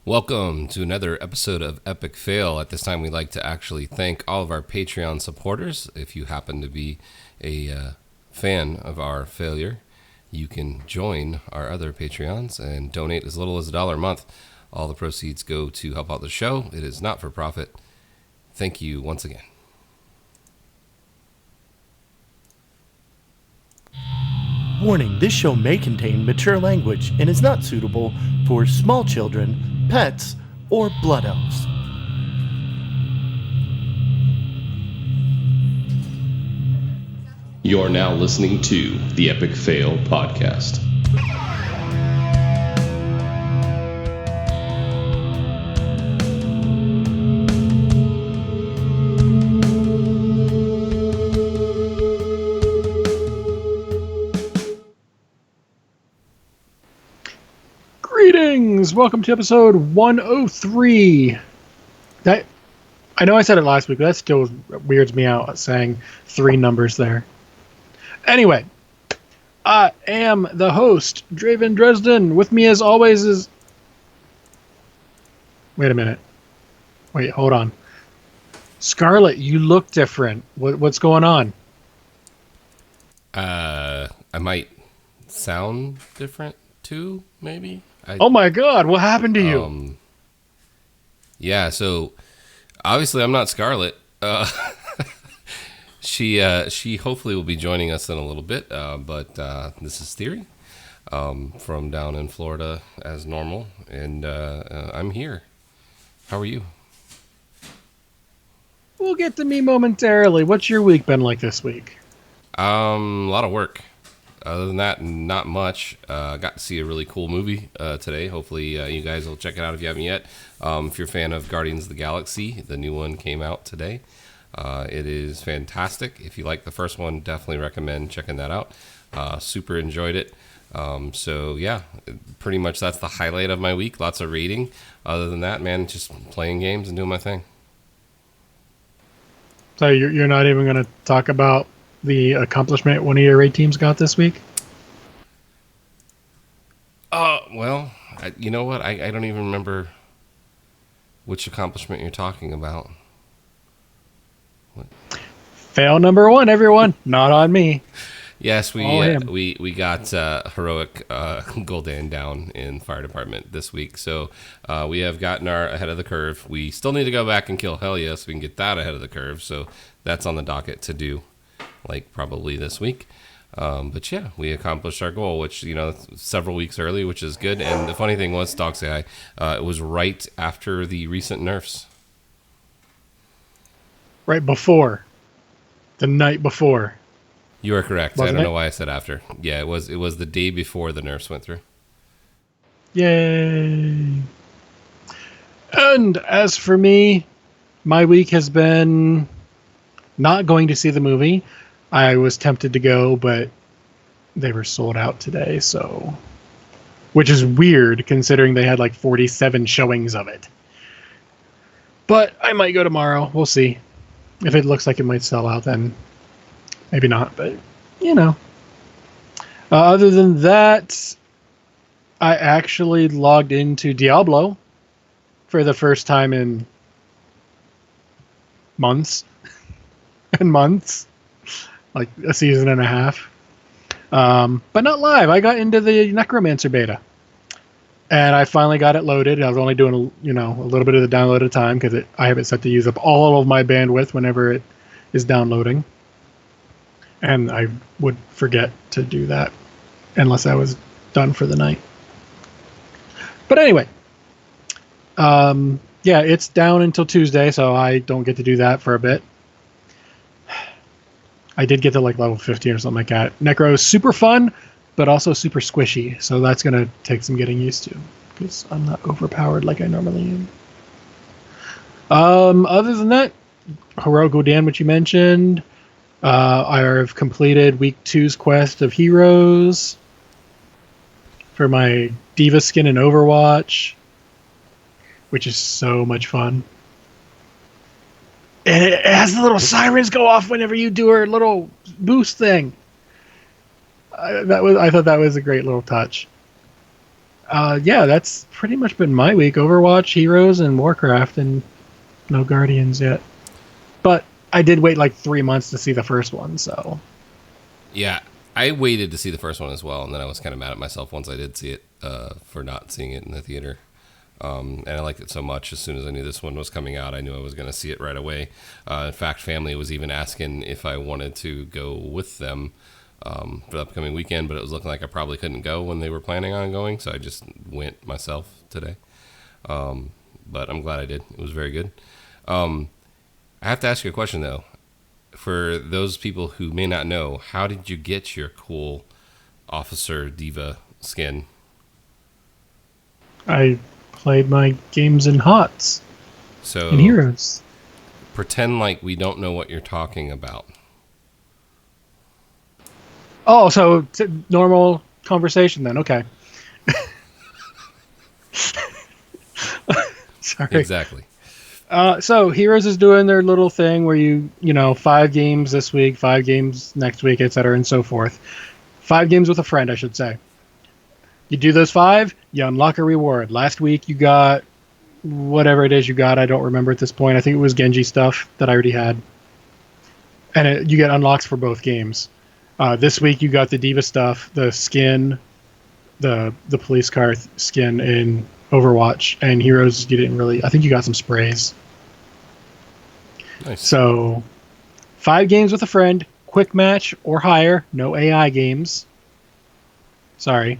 Welcome to another episode of Epic Fail. At this time, we'd like to actually thank all of our Patreon supporters. If you happen to be a fan of our failure, you can join our other Patreons and donate as little as $1 a month. All the proceeds go to help out the show. It is not for profit. Thank you once again. Warning, this show may contain mature language and is not suitable for small children, pets, or blood elves. You're now listening to the Epic Fail podcast. Greetings! Welcome to episode 103. I know I said it last week, but that still weirds me out saying three numbers there. Anyway, I am the host, Draven Dresden. With me as always is... Wait a minute. Wait, hold on. Scharlett, you look different. What's going on? I might sound different too, maybe? Oh my god, what happened to you? Yeah, so obviously I'm not Scharlett. She hopefully will be joining us in a little bit, but this is Theory from down in Florida as normal, and I'm here. How are you? We'll get to me momentarily. What's your week been like this week? A lot of work. Other than that, not much. Got to see a really cool movie today. Hopefully you guys will check it out if you haven't yet. If you're a fan of Guardians of the Galaxy, the new one came out today. It is fantastic. If you like the first one, definitely recommend checking that out. Super enjoyed it. So yeah, pretty much that's the highlight of my week. Lots of reading. Other than that, man, just playing games and doing my thing. So you're not even going to talk about the accomplishment one of your raid teams got this week? Well, you know what? I don't even remember which accomplishment you're talking about. What? Fail number one, everyone. Not on me. Yes, we got heroic Gul'dan down in fire department this week, so we have gotten our ahead of the curve. We still need to go back and kill Helya so we can get that ahead of the curve. So that's on the docket to do, like probably this week. But yeah, we accomplished our goal, which several weeks early, which is good. And the funny thing was, Dog Say Hi, it was right after the recent nerfs. Right before, the night before. You are correct. Wasn't I don't it? know why I said after. Yeah, it was the day before the nerfs went through. Yay! And as for me, my week has been not going to see the movie. I was tempted to go, but they were sold out today, so... Which is weird, considering they had like 47 showings of it. But I might go tomorrow. We'll see. If it looks like it might sell out, then maybe not, but other than that, I actually logged into Diablo for the first time in months and months, like a season and a half. But not live. I got into the Necromancer beta, and I finally got it loaded. I was only doing a little bit of the download at a time because I have it set to use up all of my bandwidth whenever it is downloading, and I would forget to do that unless I was done for the night. But anyway, yeah, it's down until Tuesday, so I don't get to do that for a bit. I did get to like level 15 or something like that. Necro is super fun, but also super squishy, so that's going to take some getting used to, because I'm not overpowered like I normally am. Other than that, Heroic Gul'dan, which you mentioned, I have completed week 2's quest of heroes for my Diva skin in Overwatch, which is so much fun. And it has the little sirens go off whenever you do her little boost thing. I thought that was a great little touch. Yeah, that's pretty much been my week. Overwatch, Heroes, and Warcraft, and no Guardians yet. But I did wait like 3 months to see the first one, so. Yeah, I waited to see the first one as well, and then I was kind of mad at myself once I did see it for not seeing it in the theater. And I liked it so much. As soon as I knew this one was coming out, I knew I was going to see it right away. In fact, family was even asking if I wanted to go with them for the upcoming weekend, but it was looking like I probably couldn't go when they were planning on going, so I just went myself today. But I'm glad I did. It was very good. I have to ask you a question, though. For those people who may not know, how did you get your cool Officer Diva skin? I played my games in HOTS So and Heroes. pretend like we don't know what you're talking about. Oh, so normal conversation then. Okay. Sorry. Exactly. So Heroes is doing their little thing where you 5 games this week, 5 games next week, etc., and so forth. 5 games with a friend, I should say. You do those 5, you unlock a reward. Last week you got whatever it is you got. I don't remember at this point. I think it was Genji stuff that I already had, and you get unlocks for both games. This week you got the Diva stuff, the skin, the police car skin in Overwatch, and Heroes you didn't really. I think you got some sprays. Nice. So, 5 games with a friend, quick match or higher, no AI games. Sorry,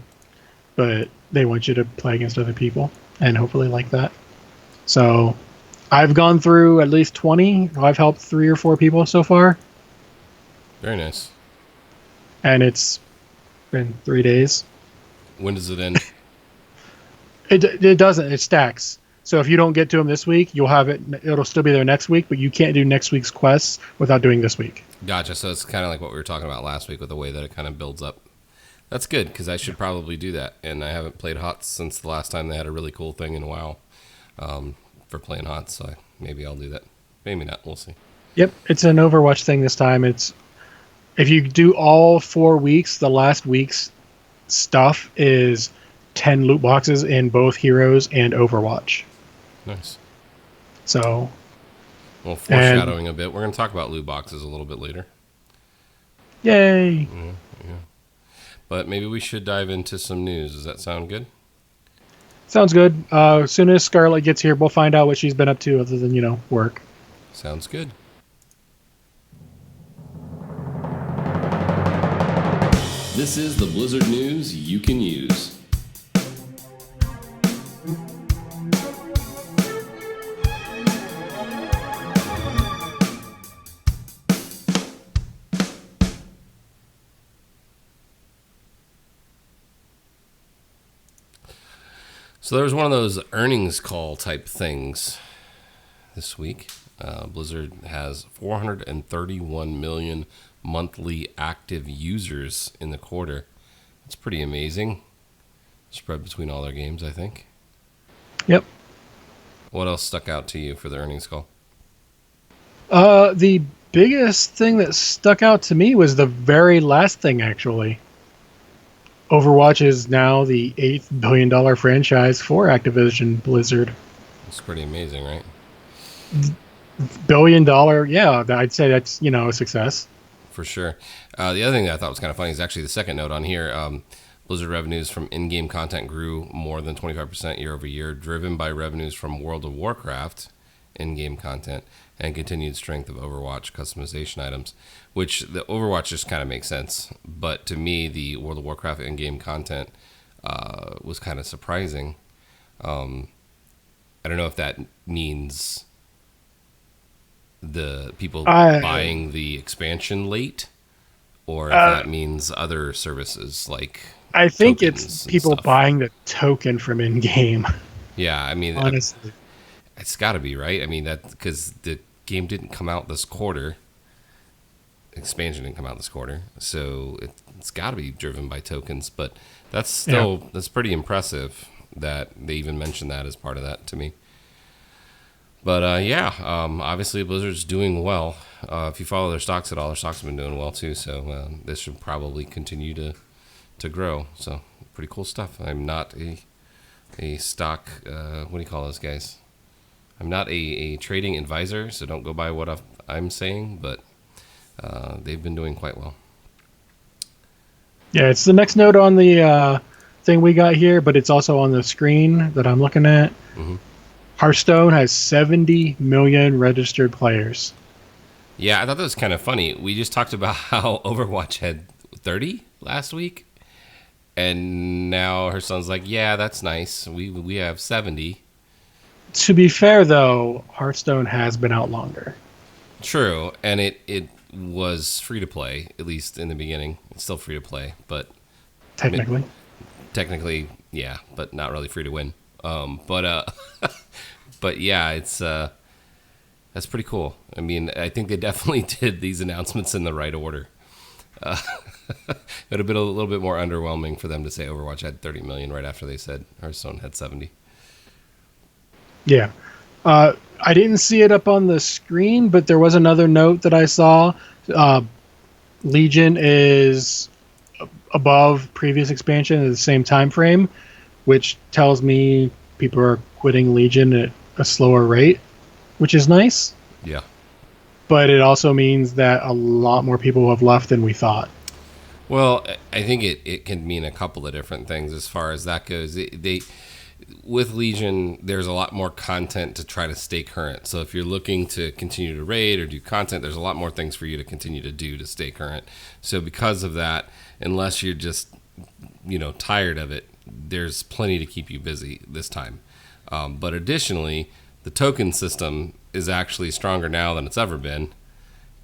but they want you to play against other people and hopefully like that. So, I've gone through at least 20. I've helped 3 or 4 people so far, Very nice. and it's been 3 days. When does it end? It doesn't. It stacks. So if you don't get to them this week, you'll have it. It'll still be there next week, but you can't do next week's quests without doing this week. Gotcha. So it's kind of like what we were talking about last week with the way that it kind of builds up. That's good because I should probably do that. And I haven't played HOTS since the last time they had a really cool thing in a while for playing HOTS. So maybe I'll do that. Maybe not. We'll see. Yep, it's an Overwatch thing this time. It's if you do all 4 weeks, the last week's stuff is 10 loot boxes in both Heroes and Overwatch. Nice. So, Well, foreshadowing a bit, we're going to talk about loot boxes a little bit later. yay! But maybe we should dive into some news. Does that sound good? Sounds good. As soon as Scharlett gets here, we'll find out what she's been up to other than work. Sounds good. This is the Blizzard news you can use. So there was one of those earnings call type things this week. Blizzard has 431 million monthly active users in the quarter. That's pretty amazing. Spread between all their games, I think. Yep. What else stuck out to you for the earnings call? The biggest thing that stuck out to me was the very last thing, actually. Overwatch is now the $8 billion franchise for Activision Blizzard. It's pretty amazing, right? $1 billion, yeah, I'd say that's, a success. For sure. The other thing that I thought was kind of funny is actually the second note on here. Blizzard revenues from in-game content grew more than 25% year over year, driven by revenues from World of Warcraft in-game content and continued strength of Overwatch customization items, which the Overwatch just kind of makes sense. But to me, the World of Warcraft in-game content was kind of surprising. I don't know if that means the people buying the expansion late, or if that means other services like I think tokens it's and people stuff. buying the token from in-game. Yeah, I mean, Honestly, it's got to be, right? I mean, that because the game didn't come out this quarter, expansion didn't come out this quarter, so it's got to be driven by tokens. But that's still that's pretty impressive that they even mentioned that as part of that to me. But obviously Blizzard's doing well. If you follow their stocks at all, their stocks have been doing well too. So this should probably continue to grow. So pretty cool stuff. I'm not a a stock. What do you call those guys? I'm not a trading advisor, so don't go by what I'm saying, but they've been doing quite well. Yeah, it's the next note on the thing we got here, but it's also on the screen that I'm looking at. Mm-hmm. Hearthstone has 70 million registered players. Yeah, I thought that was kind of funny. We just talked about how Overwatch had 30 last week, and now her son's like, yeah, that's nice. We have 70. To be fair, though, Hearthstone has been out longer. True, and it was free to play, at least in the beginning. It's still free to play, but Technically. technically, yeah, but not really free to win. But yeah, it's that's pretty cool. I mean, I think they definitely did these announcements in the right order. It would have been a little bit more underwhelming for them to say Overwatch had 30 million right after they said Hearthstone had 70. Yeah. I didn't see it up on the screen, but there was another note that I saw. Legion is above previous expansion at the same time frame, which tells me people are quitting Legion at a slower rate, which is nice. Yeah. But it also means that a lot more people have left than we thought. Well, I think it can mean a couple of different things as far as that goes. With Legion, there's a lot more content to try to stay current. So if you're looking to continue to raid or do content, there's a lot more things for you to continue to do to stay current. So because of that, unless you're just, tired of it, there's plenty to keep you busy this time. But additionally, the token system is actually stronger now than it's ever been.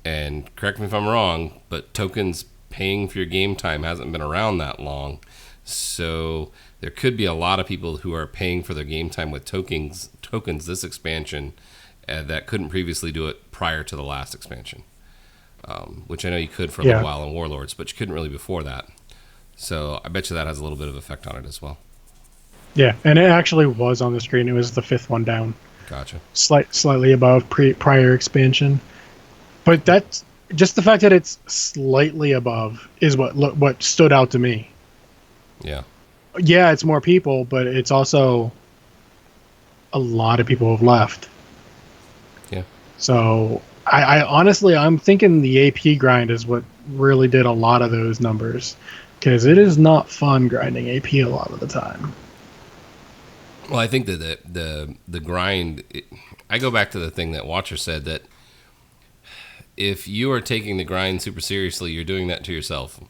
And correct me if I'm wrong, but tokens paying for your game time hasn't been around that long. So there could be a lot of people who are paying for their game time with tokens this expansion that couldn't previously do it prior to the last expansion, which I know you could for a little while in Warlords, but you couldn't really before that. So I bet you that has a little bit of effect on it as well. Yeah, and it actually was on the screen. It was the fifth one down. Gotcha. Slightly above prior expansion. But that's just the fact that it's slightly above is what stood out to me. Yeah. Yeah, it's more people, but it's also a lot of people have left. Yeah. So I honestly, I'm thinking the AP grind is what really did a lot of those numbers, because it is not fun grinding AP a lot of the time. Well, I think that the grind, I go back to the thing that Watcher said, that if you are taking the grind super seriously, you're doing that to yourself.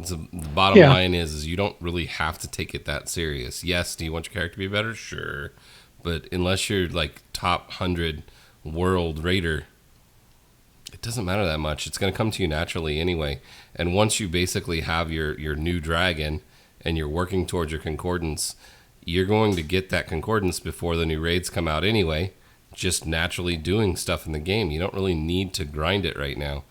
So the bottom line is you don't really have to take it that serious. Yes, do you want your character to be better? Sure. But unless you're like top 100 world raider, it doesn't matter that much. It's going to come to you naturally anyway. And once you basically have your new dragon and you're working towards your concordance, you're going to get that concordance before the new raids come out anyway, just naturally doing stuff in the game. You don't really need to grind it right now.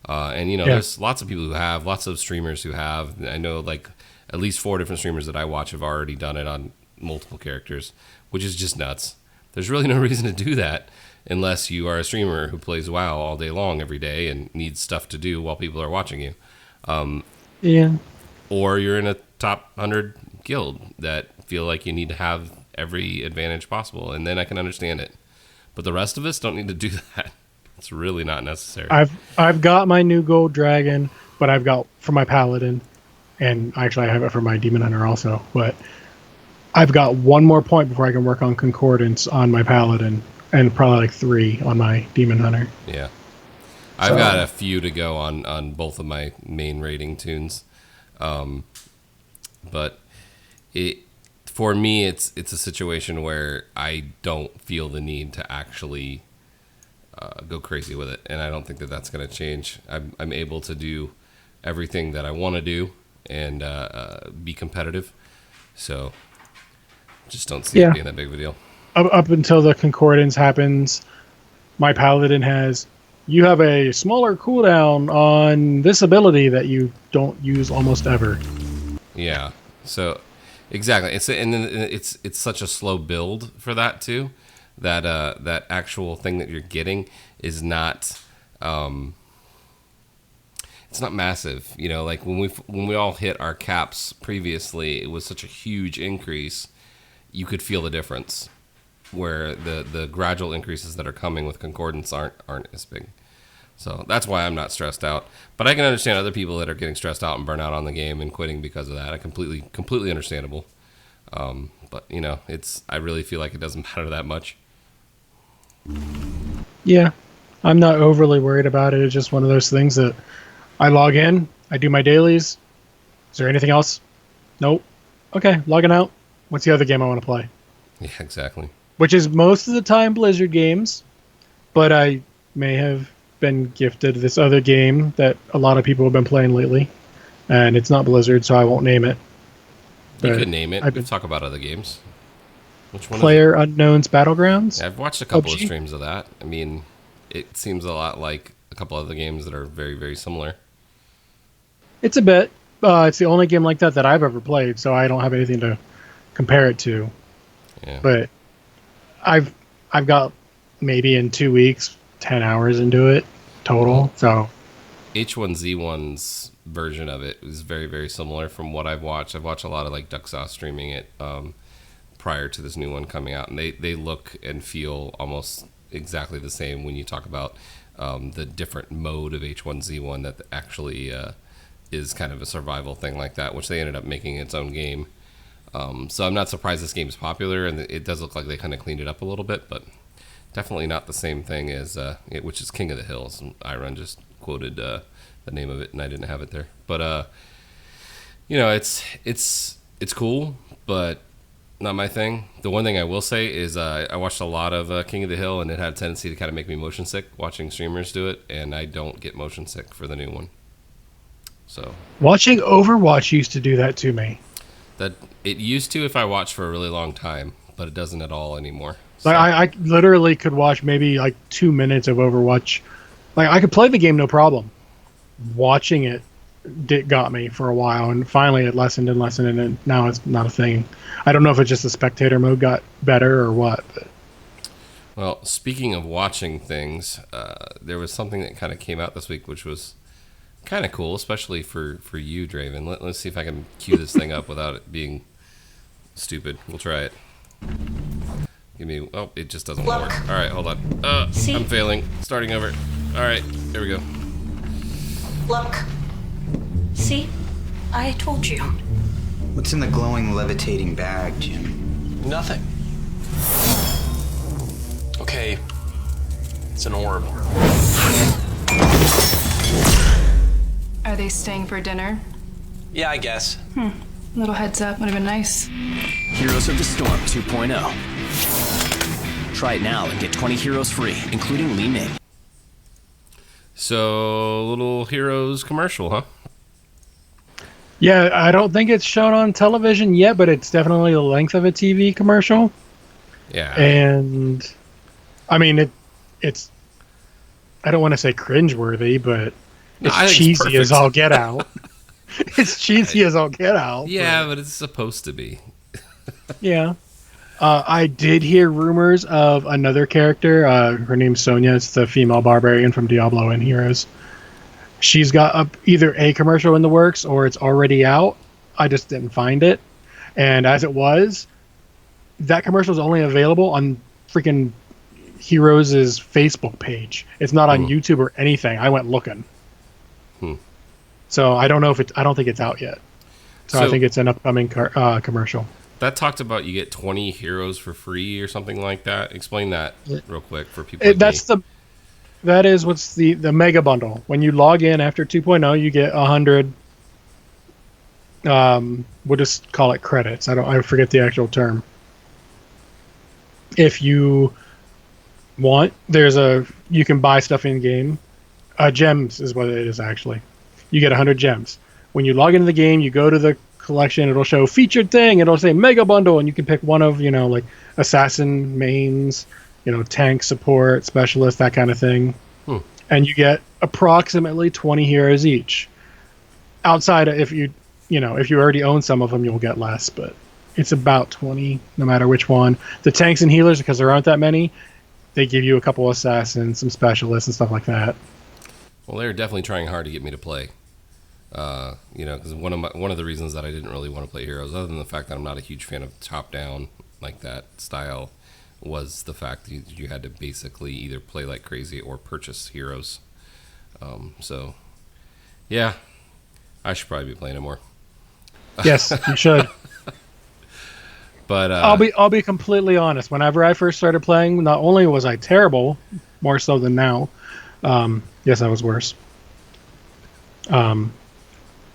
There's lots of people who have, lots of streamers who have. I know like at least 4 different streamers that I watch have already done it on multiple characters, which is just nuts. There's really no reason to do that unless you are a streamer who plays WoW all day long every day and needs stuff to do while people are watching you. Or you're in a top 100 guild that feel like you need to have every advantage possible, and then I can understand it. But the rest of us don't need to do that. It's really not necessary. I've got my new gold dragon, but I've got for my paladin, and actually I have it for my demon hunter also. But I've got one more point before I can work on concordance on my paladin, and probably like 3 on my demon hunter. Yeah, I've got a few to go on both of my main rating tunes, but for me it's a situation where I don't feel the need to actually go crazy with it, and I don't think that that's going to change. I'm able to do everything that I want to do and be competitive, so just don't see it being that big of a deal. Up until the concordance happens, my paladin you have a smaller cooldown on this ability that you don't use almost ever. Yeah, so exactly. It's such a slow build for that too. That actual thing that you're getting is not it's not massive. You know, like when we all hit our caps previously, it was such a huge increase. You could feel the difference, where the gradual increases that are coming with concordance aren't as big. So that's why I'm not stressed out. But I can understand other people that are getting stressed out and burn out on the game and quitting because of that. Completely understandable. But you know, I really feel like it doesn't matter that much. Yeah, I'm not overly worried about it. It's just one of those things that I log in, I do my dailies. Is there anything else? Nope. Okay, logging out. What's the other game I want to play? Yeah, exactly. Which is most of the time Blizzard games, but I may have been gifted this other game that a lot of people have been playing lately, and it's not Blizzard, so I won't name it. You could name it. We'll talk about other games. Which one? PlayerUnknown's Battlegrounds. Yeah, I've watched a couple PUBG? of streams of that. I mean, it seems a lot like a couple other games that are very, very similar. It's a bit. It's the only game like that I've ever played, so I don't have anything to compare it to. Yeah. But I've got maybe in 2 weeks 10 hours into it total. So H1Z1's version of it is very, very similar from what I've watched. I've watched a lot of like Ducksauce streaming it prior to this new one coming out, and they look and feel almost exactly the same when you talk about the different mode of H1Z1 that actually is kind of a survival thing like that, which they ended up making its own game. So I'm not surprised this game is popular, and it does look like they kind of cleaned it up a little bit, but definitely not the same thing as which is King of the Hills. Iron just quoted the name of it, and I didn't have it there. But you know, it's cool, but not my thing. The one thing I will say is I watched a lot of King of the Hill, and it had a tendency to kind of make me motion sick watching streamers do it, and I don't get motion sick for the new one. So watching Overwatch used to do that to me. That it used to if I watched for a really long time, but it doesn't at all anymore. So. Like I literally could watch maybe like 2 minutes of Overwatch. Like I could play the game no problem. Watching it got me for a while, and finally it lessened, and now it's not a thing. I don't know if it's just the spectator mode got better or what. But. Well, speaking of watching things, there was something that kind of came out this week, which was kind of cool, especially for you, Draven. Let's see if I can cue this thing up without it being stupid. We'll try it. Give me. Oh, it just doesn't work. All right, hold on. I'm failing. Starting over. All right, there we go. Look. See? I told you. What's in the glowing, levitating bag, Jim? Nothing. Okay. It's an orb. Are they staying for dinner? Yeah, I guess. Little heads up would have been nice. Heroes of the Storm 2.0. Try it now and get 20 heroes free, including Li Ming. So, little Heroes commercial, huh? Yeah, I don't think it's shown on television yet, but it's definitely the length of a TV commercial. Yeah. And I mean, it's I don't want to say cringeworthy, but it's cheesy as all get out. It's cheesy as all get out. Yeah, but it's supposed to be. Yeah. I did hear rumors of another character. Her name's Sonya. It's the female barbarian from Diablo and Heroes. She's got either a commercial in the works or it's already out. I just didn't find it. And as it was, that commercial is only available on freaking Heroes' Facebook page. It's not on YouTube or anything. I went looking. So I don't know I don't think it's out yet. So I think it's an upcoming commercial. That talked about you get 20 heroes for free or something like that. Explain that real quick for people like me. That is what's the mega bundle. When you log in after 2.0, you get 100. We'll just call it credits. I forget the actual term. If you want, you can buy stuff in game. Gems is what it is actually. You get 100 gems. When you log into the game, you go to the collection. It'll show featured thing. It'll say mega bundle, and you can pick one of like assassin mains, tank support, specialist, that kind of thing. And you get approximately 20 heroes each. Outside of if you already own some of them, you'll get less, but it's about 20 no matter which one. The tanks and healers, because there aren't that many, they give you a couple assassins, some specialists, and stuff like that. Well, they're definitely trying hard to get me to play. Because one of the reasons that I didn't really want to play Heroes, other than the fact that I'm not a huge fan of top-down like that style, was the fact that you had to basically either play like crazy or purchase Heroes. So, yeah, I should probably be playing it more. Yes, you should. But I'll be completely honest. Whenever I first started playing, not only was I terrible, more so than now. Yes, I was worse. I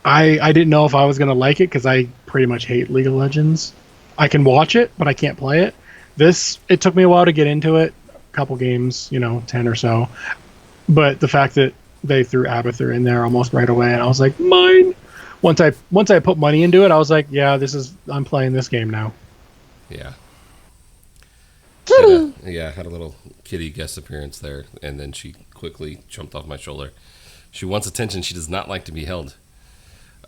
didn't know if I was gonna like it because I pretty much hate League of Legends. I can watch it, but I can't play it. It took me a while to get into it. A couple games, 10 or so. But the fact that they threw Abathur in there almost right away, and I was like, mine. Once I put money into it, I was like, yeah, I'm playing this game now. Yeah. Had a little kitty guest appearance there, and then she quickly jumped off my shoulder. She wants attention. She does not like to be held.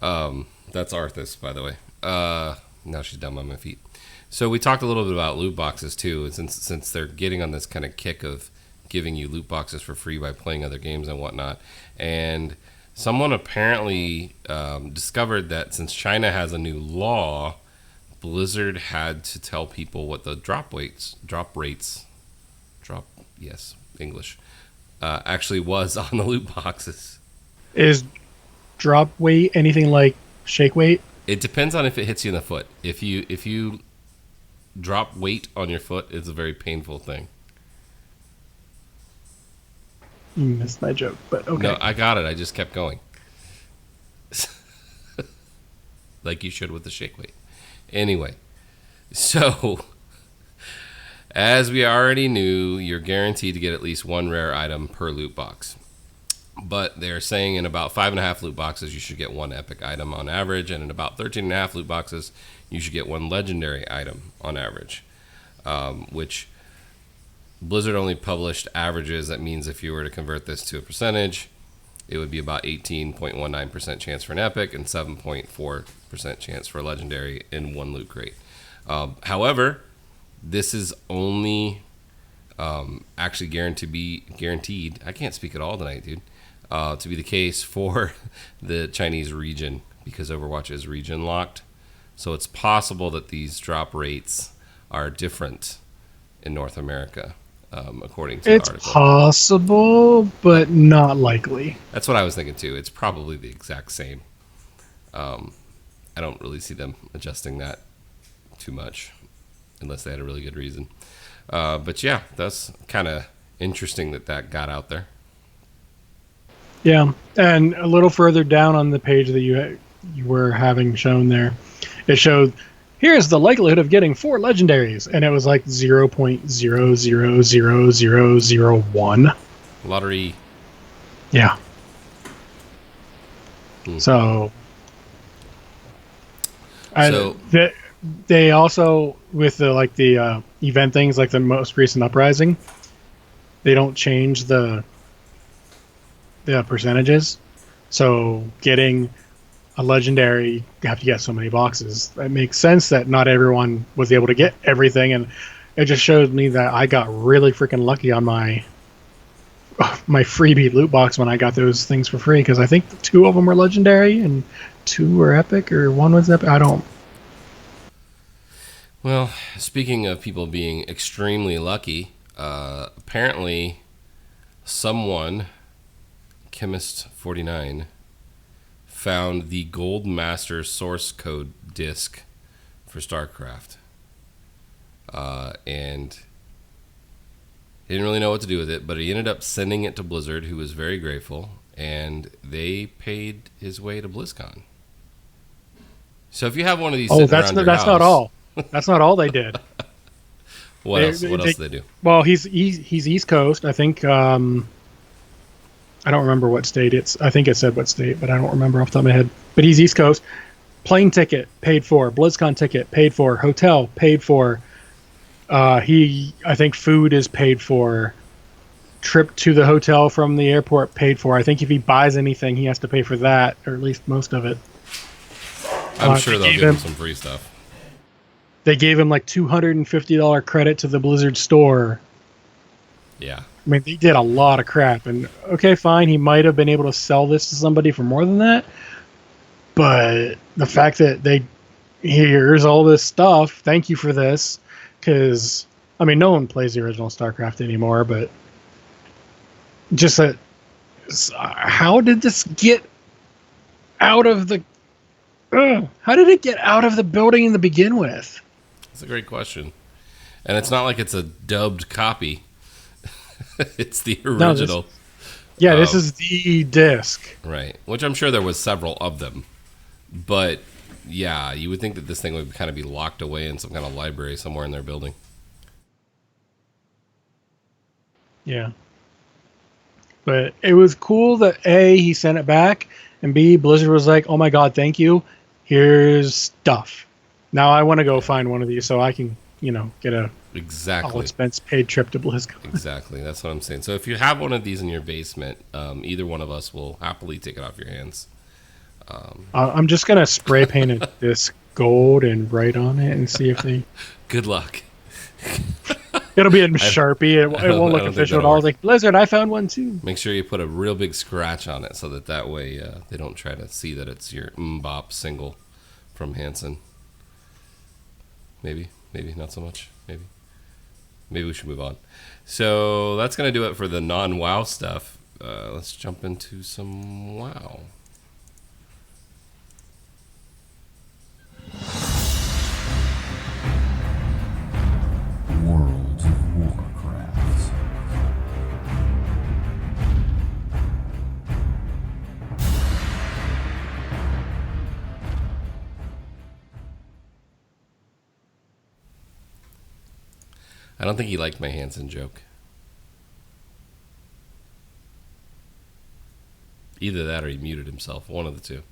That's Arthas, by the way. Now she's down by my feet. So we talked a little bit about loot boxes too, since they're getting on this kind of kick of giving you loot boxes for free by playing other games and whatnot. And someone apparently discovered that since China has a new law, Blizzard had to tell people what the drop rates, actually was on the loot boxes. Is drop weight anything like shake weight? It depends on if it hits you in the foot. If you drop weight on your foot, it's a very painful thing. You missed my joke, but okay. No, I got it. I just kept going. Like you should with the shake weight. Anyway, so as we already knew, you're guaranteed to get at least one rare item per loot box. But they're saying in about 5.5 loot boxes, you should get one epic item on average, and in about 13.5 loot boxes, you should get one legendary item on average, which Blizzard only published averages. That means if you were to convert this to a percentage, it would be about 18.19% chance for an epic and 7.4% chance for a legendary in one loot crate. However, this is only actually guaranteed. I can't speak at all tonight, dude. To be the case for the Chinese region, because Overwatch is region locked. So it's possible that these drop rates are different in North America, according to the article. It's possible, but not likely. That's what I was thinking too. It's probably the exact same. I don't really see them adjusting that too much unless they had a really good reason. But yeah, that's kind of interesting that got out there. Yeah, and a little further down on the page that you were having shown there, it showed, here's the likelihood of getting 4 legendaries, and it was like 0.000001. Lottery. Yeah. So they also, with the event things like the most recent uprising, they don't change the percentages. So getting a legendary, you have to get so many boxes. It makes sense that not everyone was able to get everything, and it just showed me that I got really freaking lucky on my freebie loot box when I got those things for free, because I think 2 of them were legendary and 2 were epic, or 1 was epic. I don't. Well, speaking of people being extremely lucky, apparently someone, Chemist49, found the Gold Master source code disc for StarCraft. And he didn't really know what to do with it, but he ended up sending it to Blizzard, who was very grateful, and they paid his way to BlizzCon. So if you have one of these sitting around your house... not all. That's not all they did. What else do they do? Well, he's East Coast. I think... I don't remember what state it's... I think it said what state, but I don't remember off the top of my head. But he's East Coast. Plane ticket, paid for. BlizzCon ticket, paid for. Hotel, paid for. I think food is paid for. Trip to the hotel from the airport, paid for. I think if he buys anything, he has to pay for that, or at least most of it. I'm sure they'll give him some free stuff. They gave him like $250 credit to the Blizzard store. Yeah. I mean, they did a lot of crap. And okay, fine, he might have been able to sell this to somebody for more than that. But the fact that here's all this stuff, thank you for this, because, I mean, no one plays the original StarCraft anymore, but just that, how did this get out of the, how did it get out of the building to begin with? That's a great question. And it's not like it's a dubbed copy. It's the original. This is the disc. Right. Which I'm sure there was several of them. But, yeah, you would think that this thing would kind of be locked away in some kind of library somewhere in their building. Yeah. But it was cool that, A, he sent it back, and B, Blizzard was like, oh my god, thank you. Here's stuff. Now I want to go find one of these so I can, get a all expense paid trip to BlizzCon. Exactly. That's what I'm saying. So if you have one of these in your basement, either one of us will happily take it off your hands. I'm just going to spray paint this gold and write on it and see if they... Good luck. It'll be in Sharpie. It won't look official at all. Like, Blizzard, I found one too. Make sure you put a real big scratch on it so that way they don't try to see that it's your Mbop single from Hanson. Maybe not so much. Maybe we should move on. So that's going to do it for the non-WoW stuff. Let's jump into some WoW. World of Warcraft. I don't think he liked my Hanson joke. Either that or he muted himself. One of the two.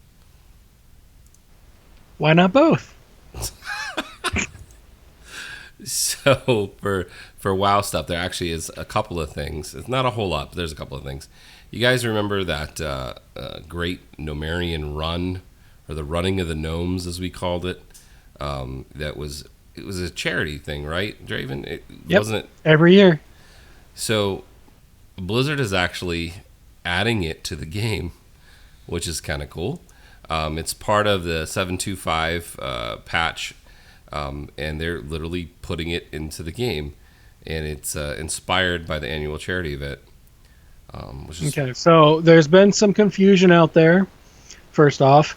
Why not both? So for WoW stuff, there actually is a couple of things. It's not a whole lot, but there's a couple of things. You guys remember that great Gnomerian run, or the running of the gnomes, as we called it? It was a charity thing, right, Draven? Wasn't it? Every year. So Blizzard is actually adding it to the game, which is kind of cool. It's part of the 7.25 patch, and they're literally putting it into the game, and it's inspired by the annual charity event. Okay, so there's been some confusion out there. First off,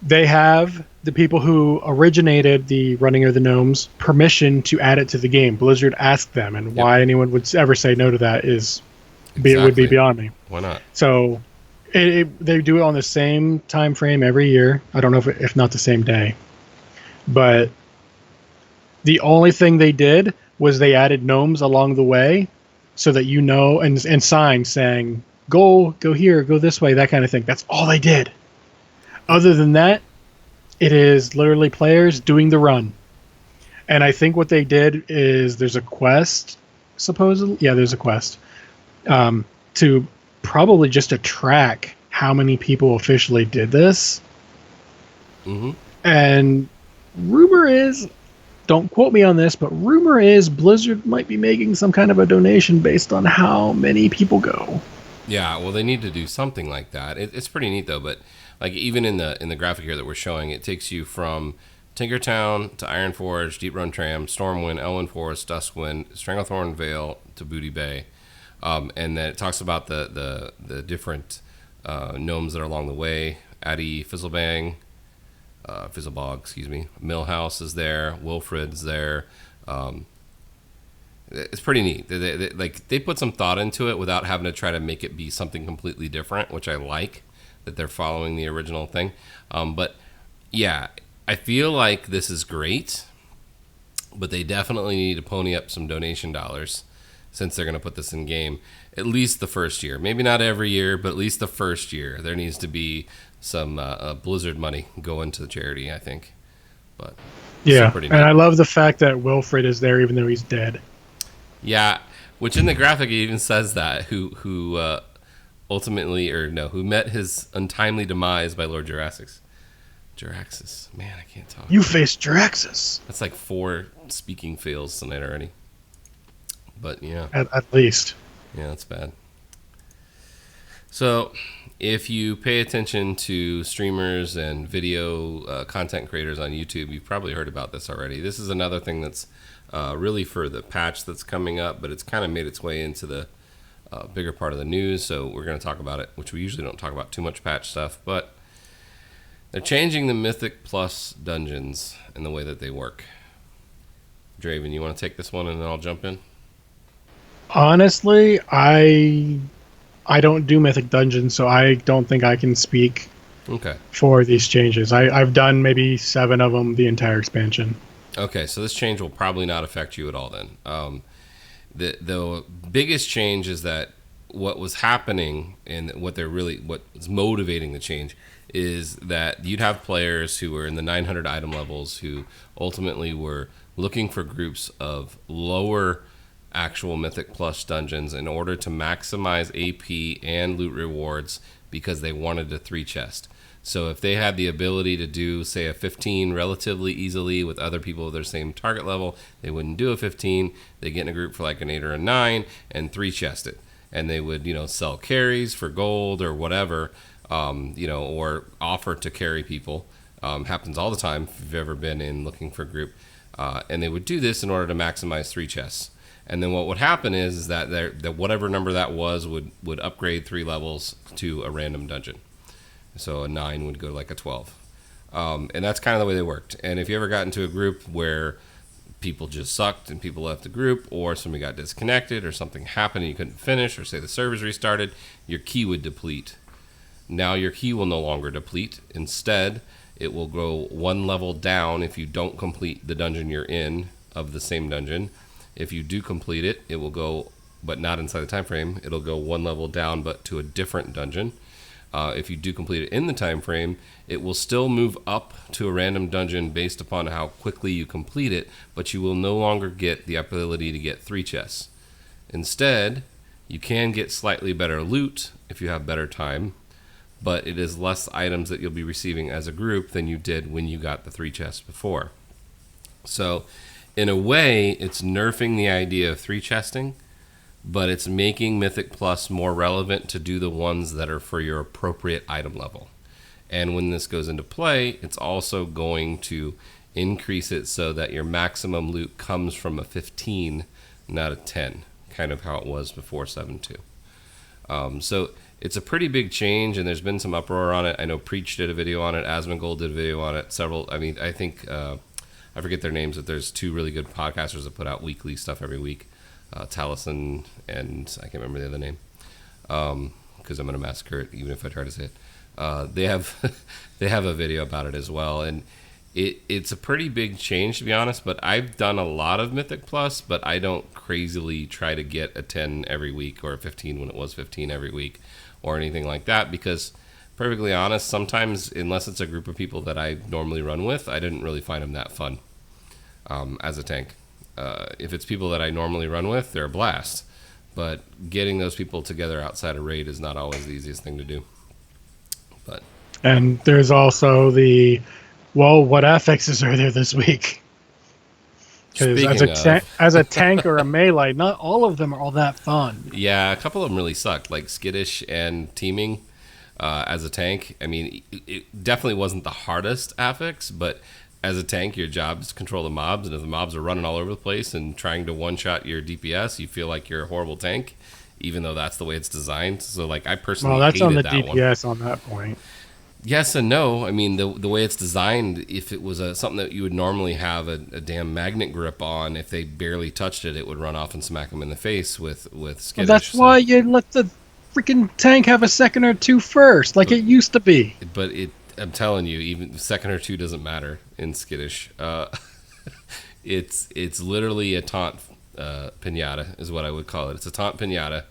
they have the people who originated the Running of the Gnomes permission to add it to the game. Blizzard asked them, and why anyone would ever say no to that would be beyond me. Why not? So they do it on the same time frame every year. I don't know if not the same day. But the only thing they did was they added gnomes along the way so that and signs saying, go here, go this way, that kind of thing. That's all they did. Other than that, it is literally players doing the run. And I think what they did is there's a quest, supposedly. Yeah, there's a quest. To probably just to track how many people officially did this. Mm-hmm. And rumor is, don't quote me on this, but rumor is Blizzard might be making some kind of a donation based on how many people go. Yeah, well, they need to do something like that. It's pretty neat though, but like even in the graphic here that we're showing, it takes you from Tinkertown to Ironforge, Deeprun Tram, Stormwind, Elwyn Forest, Duskwind, Stranglethorn Vale to Booty Bay, and then it talks about the different gnomes that are along the way. Addy, Fizzlebang, Fizzlebog, excuse me. Millhouse is there. Wilfred's there. It's pretty neat. They put some thought into it without having to try to make it be something completely different, which I like, that they're following the original thing. But yeah, I feel like this is great, but they definitely need to pony up some donation dollars since they're going to put this in game at least the first year. Maybe not every year, but at least the first year. There needs to be some Blizzard money going to the charity, I think. But yeah, and I love the fact that Wilfred is there even though he's dead. Yeah, which in the graphic it even says that who met his untimely demise by Lord Jaraxxus. Man, I can't talk. You faced Jaraxxus. That's like 4 speaking fails tonight already. But yeah, at least. Yeah, that's bad. So, if you pay attention to streamers and video content creators on YouTube, you've probably heard about this already. This is another thing that's really for the patch that's coming up, but it's kind of made its way into the bigger part of the news, so we're going to talk about it, which we usually don't talk about too much patch stuff, but they're changing the Mythic Plus dungeons and the way that they work. Draven, you want to take this one and then I'll jump in? Honestly, I don't do Mythic Dungeons, so I don't think I can speak for these changes. I've done maybe 7 of them the entire expansion. Okay, so this change will probably not affect you at all then. The biggest change is that what was happening and what's motivating the change is that you'd have players who were in the 900 item levels who ultimately were looking for groups of lower actual Mythic Plus dungeons in order to maximize AP and loot rewards because they wanted a 3 chest. So if they had the ability to do, say, a 15 relatively easily with other people of their same target level, they wouldn't do a 15. They get in a group for like an 8 or a 9 and 3 chest it. And they would, sell carries for gold or whatever, or offer to carry people. Happens all the time if you've ever been in looking for a group. And they would do this in order to maximize 3 chests. And then what would happen is that whatever number that was would upgrade 3 levels to a random dungeon. So a 9 would go to like a 12. And that's kind of the way they worked. And if you ever got into a group where people just sucked and people left the group, or somebody got disconnected, or something happened and you couldn't finish, or say the servers restarted, your key would deplete. Now your key will no longer deplete. Instead, it will go 1 level down if you don't complete the dungeon you're in of the same dungeon. If you do complete it, it will go, but not inside the time frame, it'll go 1 level down but to a different dungeon. If you do complete it in the time frame, it will still move up to a random dungeon based upon how quickly you complete it, but you will no longer get the ability to get 3 chests. Instead, you can get slightly better loot if you have better time, but it is less items that you'll be receiving as a group than you did when you got the 3 chests before. So, in a way, it's nerfing the idea of 3 chesting, but it's making Mythic Plus more relevant to do the ones that are for your appropriate item level. And when this goes into play, it's also going to increase it so that your maximum loot comes from a 15, not a 10, kind of how it was before 7.2. So it's a pretty big change, and there's been some uproar on it. I know Preach did a video on it, Asmongold did a video on it, I think, I forget their names, but there's 2 really good podcasters that put out weekly stuff every week. Taliesin and I can't remember the other name because I'm going to massacre it even if I try to say it. They have a video about it as well, and it's a pretty big change, to be honest, but I've done a lot of Mythic Plus, but I don't crazily try to get a 10 every week or a 15 when it was 15 every week or anything like that, because perfectly honest, sometimes unless it's a group of people that I normally run with, I didn't really find them that fun as a tank. If it's people that I normally run with, they're a blast. But getting those people together outside a raid is not always the easiest thing to do. And there's also what affixes are there this week? Because as a tank or a melee, not all of them are all that fun. Yeah, a couple of them really sucked, like Skittish and Teaming as a tank. I mean, it definitely wasn't the hardest affix, but as a tank, your job is to control the mobs, and if the mobs are running all over the place and trying to one-shot your DPS, you feel like you're a horrible tank, even though that's the way it's designed. So, like, I personally hated that one. Well, that's on the DPS on that point. Yes and no. I mean, the way it's designed, if it was something that you would normally have a damn magnet grip on, if they barely touched it, it would run off and smack them in the face with Skittish. Well, that's why you let the freaking tank have a second or 2 first, like it used to be. But I'm telling you, even second or 2 doesn't matter in Skittish. It's literally a taunt pinata is what I would call it. It's a taunt pinata.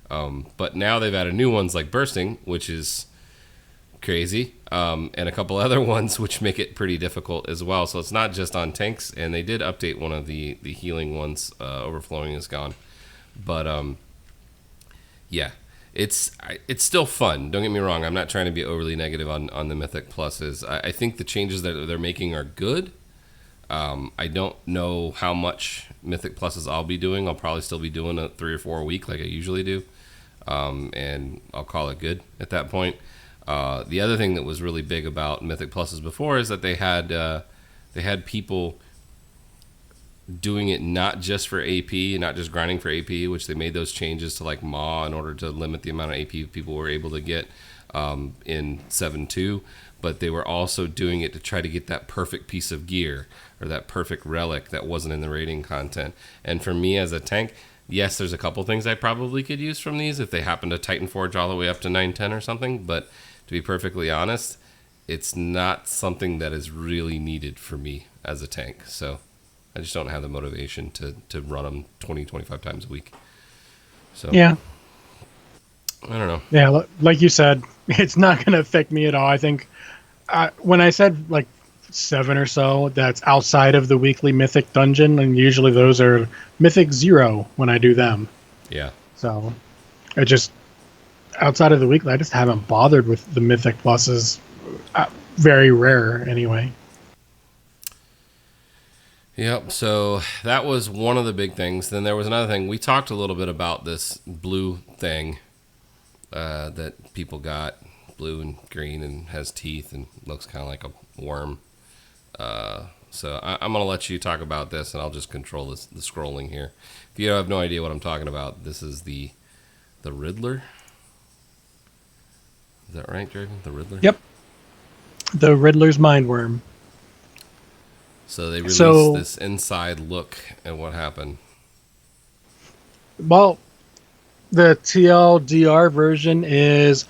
But now they've added new ones like Bursting, which is crazy, and a couple other ones which make it pretty difficult as well. So it's not just on tanks, and they did update one of the healing ones. Overflowing is gone. But yeah. It's still fun. Don't get me wrong. I'm not trying to be overly negative on the Mythic Pluses. I think the changes that they're making are good. I don't know how much Mythic Pluses I'll be doing. I'll probably still be doing 3 or 4 a week like I usually do. and I'll call it good at that point. The other thing that was really big about Mythic Pluses before is that they had people doing it not just for AP, not just grinding for AP, which they made those changes to like Maw in order to limit the amount of AP people were able to get in 7.2, but they were also doing it to try to get that perfect piece of gear or that perfect relic that wasn't in the raiding content. And for me as a tank, yes, there's a couple things I probably could use from these if they happen to Titan Forge all the way up to 910 or something, but to be perfectly honest, it's not something that is really needed for me as a tank. So I just don't have the motivation to run them 20, 25 times a week. So yeah, I don't know. Yeah, like you said, it's not going to affect me at all. I think when I said like 7 or so, that's outside of the weekly Mythic dungeon, and usually those are Mythic 0 when I do them. Yeah. So I just, outside of the weekly, I just haven't bothered with the Mythic Pluses. Very rare, anyway. Yep, so that was one of the big things. Then there was another thing. We talked a little bit about this blue thing that people got, blue and green, and has teeth and looks kind of like a worm. So I'm going to let you talk about this, and I'll just control the scrolling here. If you have no idea what I'm talking about, this is the Riddler. Is that right, Draven? The Riddler? Yep. The Riddler's Mind Worm. So they released this inside look at what happened. Well, the TLDR version this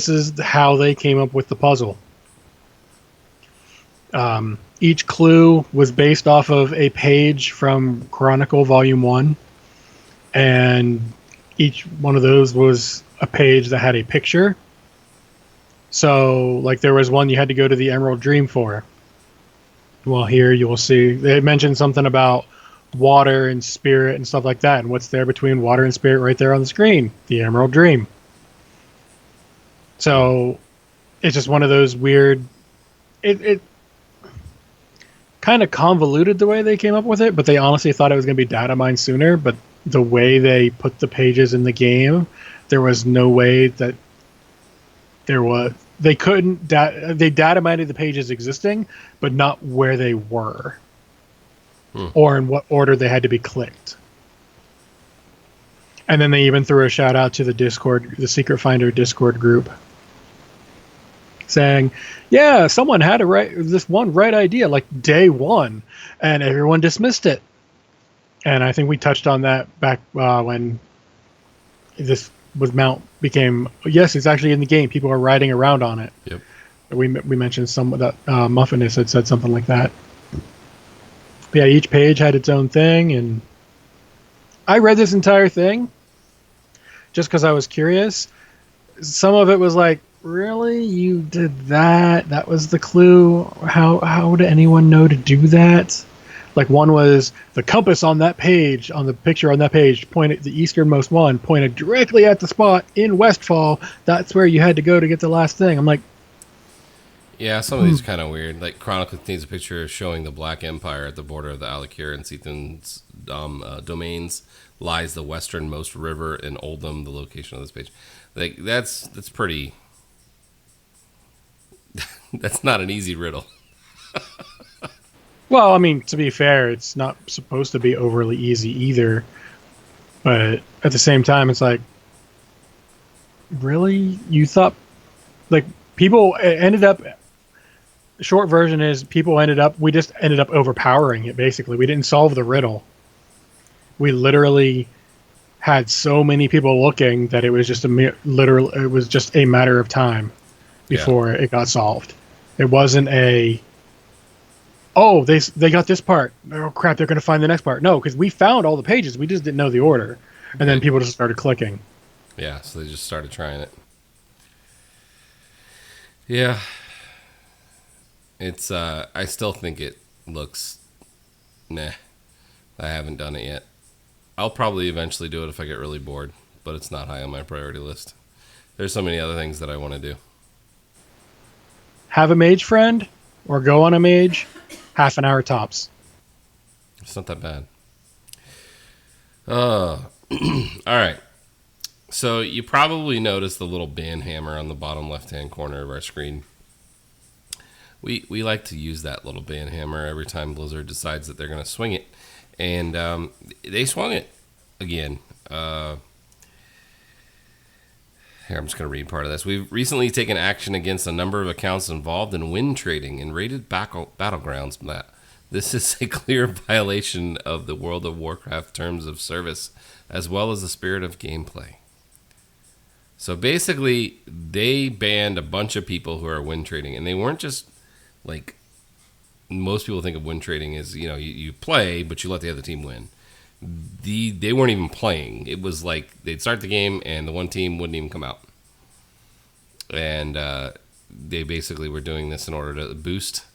is how they came up with the puzzle. Each clue was based off of a page from Chronicle Volume 1, and each one of those was a page that had a picture. So, like, there was one you had to go to the Emerald Dream for. Well, here you will see they mentioned something about water and spirit and stuff like that. And what's there between water and spirit right there on the screen? The Emerald Dream. So it's just one of those weird. It kind of convoluted the way they came up with it, but they honestly thought it was going to be data mined sooner. But the way they put the pages in the game, there was no way that there was. They couldn't. They data mined the pages existing, but not where they were, or in what order they had to be clicked. And then they even threw a shout out to the Discord, the Secret Finder Discord group, saying, "Yeah, someone had this one right idea like day one, and everyone dismissed it." And I think we touched on that back when this became yes, it's actually in the game. People are riding around on it. Yep. We mentioned some of that. Muffinus had said something like that. But yeah, each page had its own thing, and I read this entire thing just because I was curious. Some of it was like, really, you did that? That was the clue? How would anyone know to do that? Like, one was the compass on that page, on the picture on that page, pointed the easternmost one, pointed directly at the spot in Westfall. That's where you had to go to get the last thing. I'm like, yeah, some of these are kind of weird. Like, Chronicle contains a picture showing the Black Empire at the border of the Alikir and Sethan's domains. Lies the westernmost river in Oldham, the location of this page. Like, that's pretty. That's not an easy riddle. well, I mean, to be fair, it's not supposed to be overly easy either. But at the same time, it's like, really? You thought, like, people ended up. The short version is we just ended up overpowering it, basically. We didn't solve the riddle. We literally had so many people looking that it was just it was just a matter of time before it got solved. It wasn't they got this part. Oh crap, they're going to find the next part. No, because we found all the pages. We just didn't know the order. And then people just started clicking. Yeah, so they just started trying it. Yeah. It's I still think it looks meh. I haven't done it yet. I'll probably eventually do it if I get really bored, but it's not high on my priority list. There's so many other things that I want to do. Have a mage friend or go on a mage, half an hour tops. It's not that bad. All right. So you probably noticed the little band hammer on the bottom left-hand corner of our screen. We like to use that little band hammer every time Blizzard decides that they're going to swing it. And they swung it again. Here, I'm just going to read part of this. We've recently taken action against a number of accounts involved in win trading and raided battlegrounds. This is a clear violation of the World of Warcraft terms of service, as well as the spirit of gameplay. So basically, they banned a bunch of people who are win trading, and they weren't just like most people think of win trading as, you play, but you let the other team win. They weren't even playing. It was like they'd start the game, and the one team wouldn't even come out. And they basically were doing this in order to boost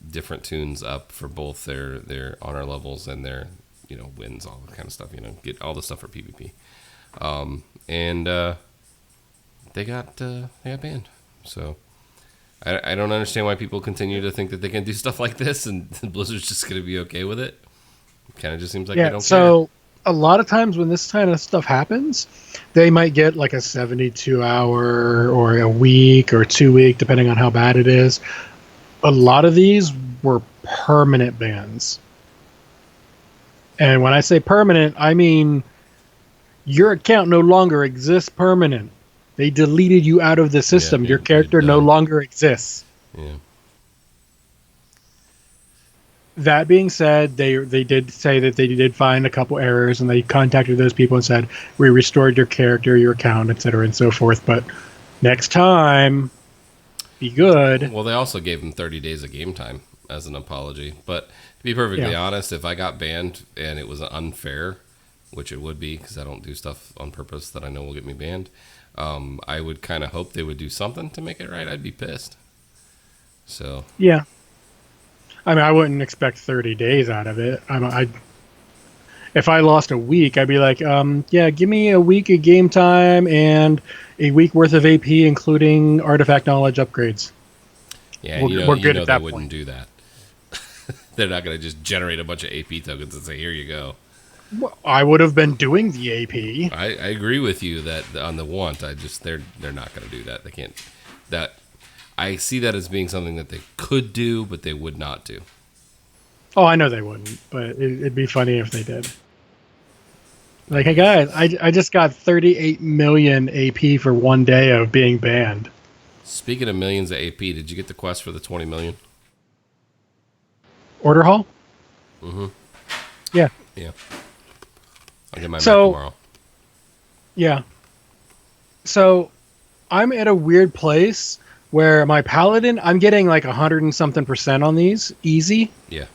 different tunes up for both their honor levels and their wins, all that kind of stuff. Get all the stuff for PvP. And they got banned. So I don't understand why people continue to think that they can do stuff like this, and Blizzard's just going to be okay with it. Kind of just seems like they don't care. A lot of times when this kind of stuff happens, they might get like a 72-hour or a week or 2-week, depending on how bad it is. A lot of these were permanent bans. And when I say permanent, I mean your account no longer exists permanent. They deleted you out of the system. Your character no longer exists. Yeah. That being said, they did say that they did find a couple errors, and they contacted those people and said, we restored your character, your account, etc., and so forth. But next time, be good. Well, they also gave them 30 days of game time as an apology. But to be perfectly honest, if I got banned and it was unfair, which it would be because I don't do stuff on purpose that I know will get me banned, I would kind of hope they would do something to make it right. I'd be pissed. So yeah. I mean, I wouldn't expect 30 days out of it. If I lost a week, I'd be like, give me a week of game time and a week worth of AP, including artifact knowledge upgrades. Yeah, we're good at that point. They wouldn't do that. They're not going to just generate a bunch of AP tokens and say, here you go. Well, I would have been doing the AP. I agree with you that on the want, they're not going to do that. They can't. I see that as being something that they could do, but they would not do. Oh, I know they wouldn't, but it'd be funny if they did. Like, hey guys, I just got 38 million AP for one day of being banned. Speaking of millions of AP, did you get the quest for the 20 million? Order Hall? Mm-hmm. Yeah. Yeah. I'll get my back tomorrow. Yeah. So, I'm at a weird place where my Paladin, I'm getting like 100 and something % on these, easy. Yeah.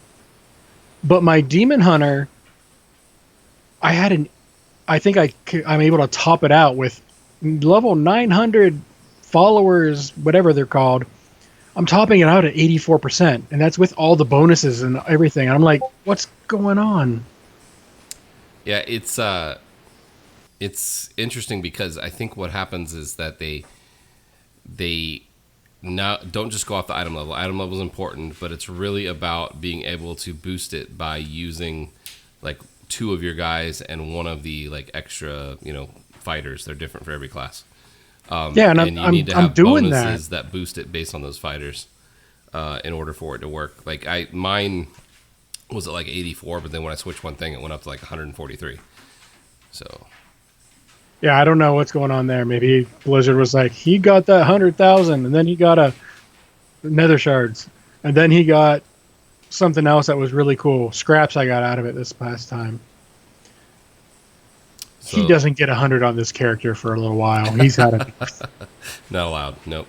But my Demon Hunter, I think I'm able to top it out with level 900 followers, whatever they're called. I'm topping it out at 84%, and that's with all the bonuses and everything. And I'm like, what's going on? Yeah, it's interesting because I think what happens is that they don't just go off the item level. Item level is important, but it's really about being able to boost it by using like 2 of your guys and 1 of the like extra, fighters. They're different for every class. And you need to have doing bonuses that boost it based on those fighters in order for it to work. Like mine was at like 84, but then when I switched one thing, it went up to like 143. So. Yeah, I don't know what's going on there. Maybe Blizzard was like, he got that 100,000, and then he got a nether shards, and then he got something else that was really cool. Scraps I got out of it this past time. So, he doesn't get 100 on this character for a little while. He's had it. Not allowed. Nope.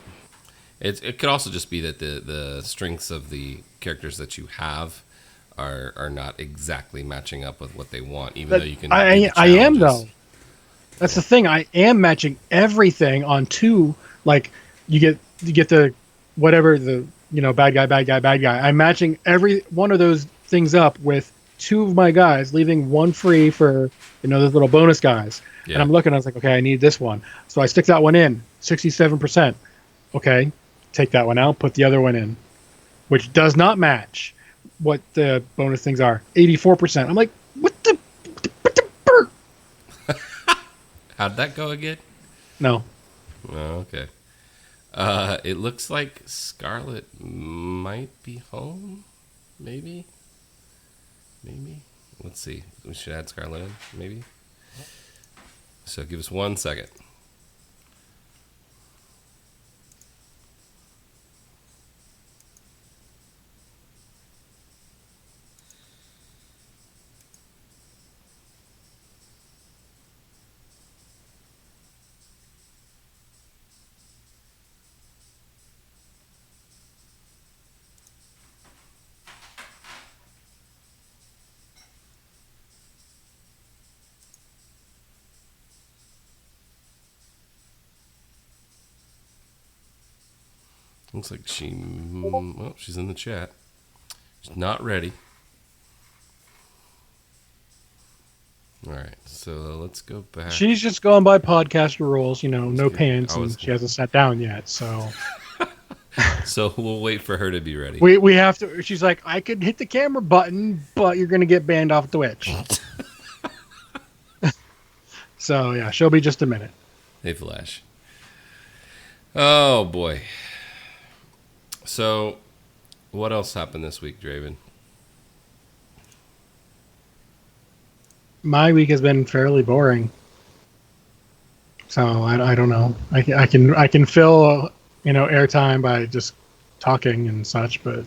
It could also just be that the strengths of the characters that you have are not exactly matching up with what they want, even though you can. I am though. That's the thing. I am matching everything on 2. Like you get the whatever the bad guy. I'm matching every one of those things up with 2 of my guys, leaving 1 free for those little bonus guys. Yeah. And I'm looking. I was like, okay, I need this one. So I stick that one in. 67%. Okay, take that one out. Put the other one in, which does not match what the bonus things are. 84%. I'm like, what the How'd that go again? No. Oh, okay. It looks like Scharlett might be home. Maybe. Let's see. We should add Scharlett in. Maybe. So give us 1 second. Looks like she's in the chat. She's not ready. All right, so let's go back. She's just going by podcast rules, no pants, and she hasn't sat down yet. So, so we'll wait for her to be ready. We have to. She's like, I could hit the camera button, but you're gonna get banned off Twitch. So yeah, she'll be just a minute. Hey, Flash. Oh boy. So, what else happened this week, Draven? My week has been fairly boring. So I don't know. I can fill airtime by just talking and such, but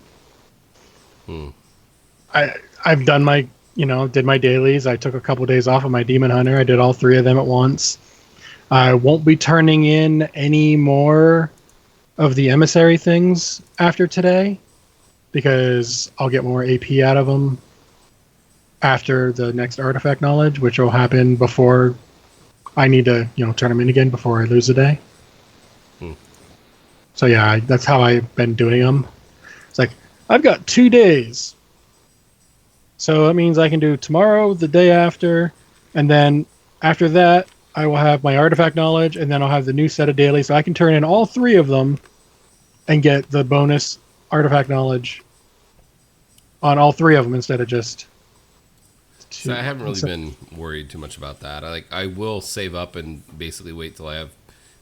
I've done my did my dailies. I took a couple days off of my Demon Hunter. I did all 3 of them at once. I won't be turning in any more of the emissary things after today because I'll get more AP out of them after the next artifact knowledge, which will happen before I need to turn them in again before I lose a day. So yeah, that's how I've been doing them. It's like I've got 2 days, so that means I can do tomorrow, the day after, and then after that I will have my artifact knowledge, and then I'll have the new set of dailies, so I can turn in all 3 of them and get the bonus artifact knowledge on all 3 of them instead of just 2. So I haven't really been worried too much about that. I will save up and basically wait till I have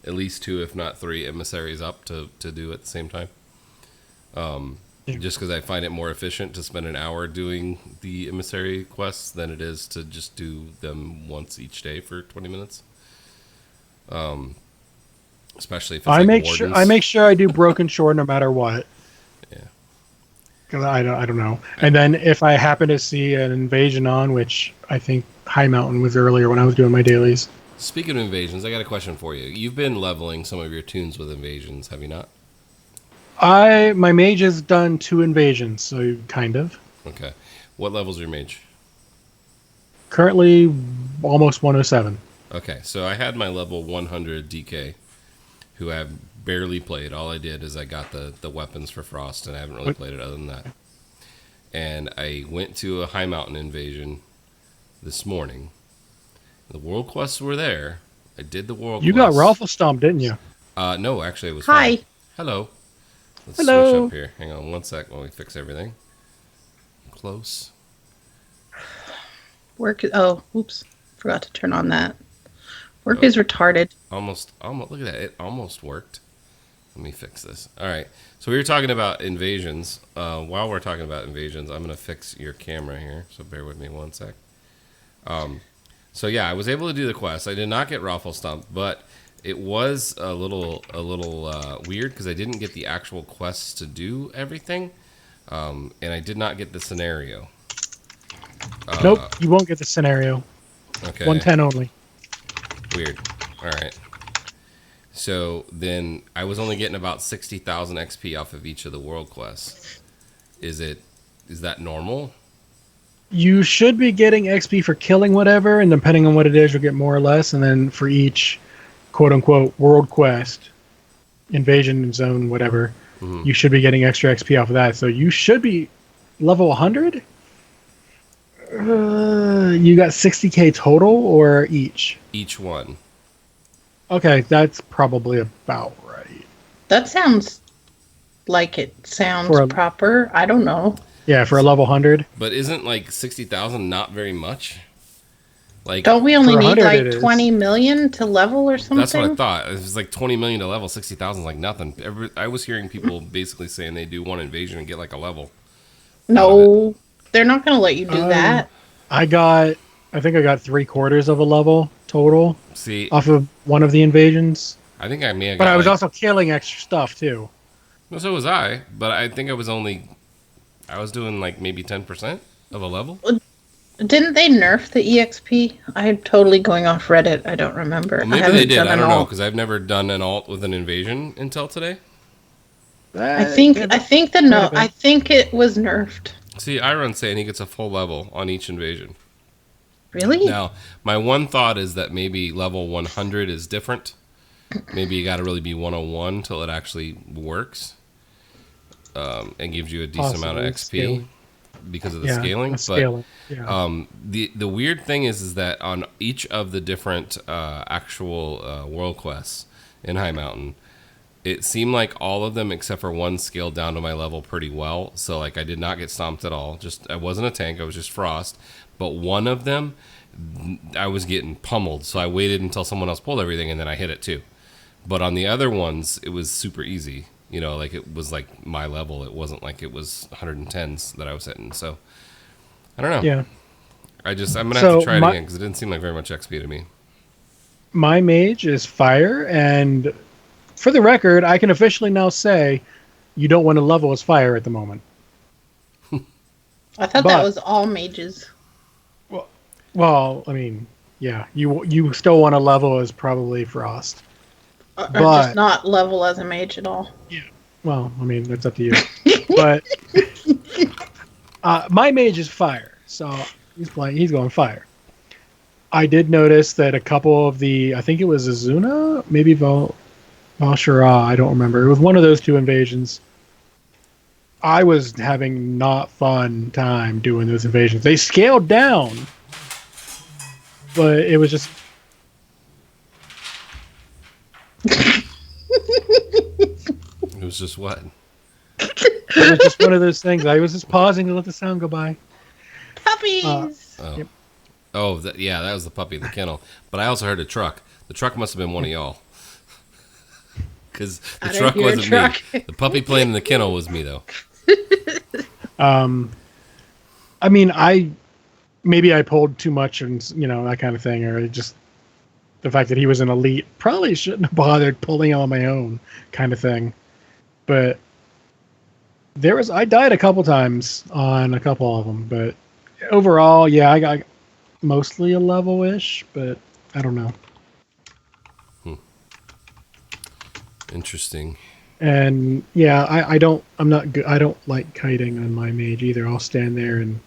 at least 2, if not 3, emissaries up to do at the same time. Just because I find it more efficient to spend an hour doing the emissary quests than it is to just do them once each day for 20 minutes. Especially if it's I make sure I do Broken Shore no matter what. Yeah. Because I don't know. And then if I happen to see an invasion on, which I think High Mountain was earlier when I was doing my dailies. Speaking of invasions, I got a question for you. You've been leveling some of your tunes with invasions, have you not? My mage has done 2 invasions, so kind of. Okay. What level's your mage? Currently almost 107. Okay, so I had my level 100 DK, who I've barely played. All I did is I got the weapons for Frost, and I haven't really played it other than that. And I went to a High Mountain invasion this morning. The world quests were there. I did the world quests. You got Raffle Stomp, didn't you? No, actually it was Hi. fine. Hello. Let's Hello. switch up here. Hang on 1 sec while we fix everything. Close. Work. Oh, oops. Forgot to turn on that. Work is retarded. Almost. Look at that. It almost worked. Let me fix this. All right. So we were talking about invasions. While we're talking about invasions, I'm going to fix your camera here. So bear with me 1 sec. So yeah, I was able to do the quest. I did not get Raffle Stomp, but it was a little weird because I didn't get the actual quests to do everything, and I did not get the scenario. Nope, you won't get the scenario. Okay. 110 only. Weird. All right. So then I was only getting about 60,000 XP off of each of the world quests. Is that normal? You should be getting XP for killing whatever, and depending on what it is, you'll get more or less. And then for each quote-unquote world quest, invasion zone, whatever, you should be getting extra XP off of that. So you should be level 100? You got 60k total or each? Each one. Okay, that's probably about right. That sounds like it sounds proper. I don't know. Yeah, for a level 100. But isn't like 60,000 not very much? Like, don't we only For need 100 like it is. 20 million to level or something? that's what I thought. It was like 20 million to level, 60,000 is like nothing. I was hearing people basically saying they do one invasion and get like a level. No, they're not going to let you do that. I think I got 3/4 of a level total See, off of one of the invasions. I think I may have But got I was like, also killing extra stuff too. well, so was I, but I think I was doing like maybe 10% of a level. Didn't they nerf the EXP? I'm totally going off Reddit. I don't remember. Well, maybe haven't they did. done I an don't know alt. because I've never done an alt with an invasion until today. I think it was nerfed. See, Iron's saying he gets a full level on each invasion. Really? Now, my one thought is that maybe level 100 is different. Maybe you got to really be 101 till it actually works, and gives you a decent amount of XP scaling. because of the scaling. The weird thing is that on each of the different actual world quests in High Mountain, it seemed like all of them except for one scaled down to my level pretty well. So like I did not get stomped at all. Just I wasn't a tank. I was just Frost. But one of them, I was getting pummeled. So I waited until someone else pulled everything and then I hit it too. But on the other ones, it was super easy. You know, like it was like my level. It wasn't like it was 110s that I was hitting. So I don't know. Yeah. I'm gonna have to try it again because it didn't seem like very much XP to me. My mage is fire, and for the record, I can officially now say you don't want to level as fire at the moment. I thought that was all mages. Well, I mean, yeah, you still want to level as probably Frost. Or just not level as a mage at all. Yeah. Well, I mean, that's up to you. But my mage is fire, so he's going fire. I did notice that a couple of I think it was Azuna, maybe Valshara, I don't remember. It was one of those two invasions. I was having not fun time doing those invasions. They scaled down, but it was just... It was just what? It was just one of those things. I was just pausing to let the sound go by. Puppies! Yep. Oh, that was the puppy in the kennel. But I also heard a truck. The truck must have been one of y'all. Because the truck wasn't me. The puppy playing in the kennel was me, though. I mean, maybe I pulled too much and, that kind of thing, or just the fact that he was an elite probably shouldn't have bothered pulling on my own kind of thing. But I died a couple times on a couple of them, but overall, yeah, I got mostly a level-ish, but I don't know. Interesting. And yeah, I'm not good. I don't like kiting on my mage either. I'll stand there and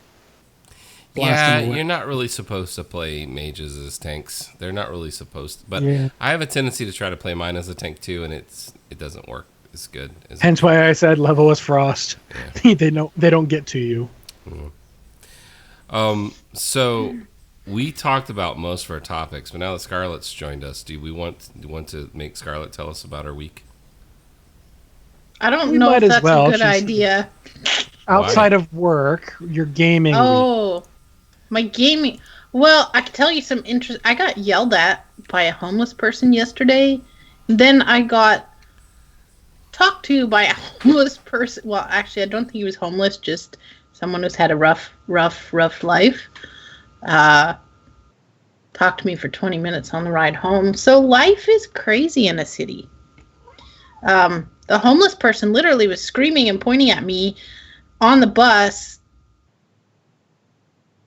blast him away. You're not really supposed to play mages as tanks. They're not really supposed to. But yeah. I have a tendency to try to play mine as a tank too, and it doesn't work as good. Hence why I said level as Frost. Yeah. they don't get to you. Mm-hmm. So we talked about most of our topics, but now that Scharlett's joined us, do we want to make Scharlett tell us about her week? I don't know if that's a good idea. Outside of work, your gaming. Oh, my gaming. Well, I can tell you some interest. I got yelled at by a homeless person yesterday. Then I got talked to by a homeless person. Well, actually, I don't think he was homeless. Just someone who's had a rough life. Talked to me for 20 minutes on the ride home. So life is crazy in a city. The homeless person literally was screaming and pointing at me on the bus.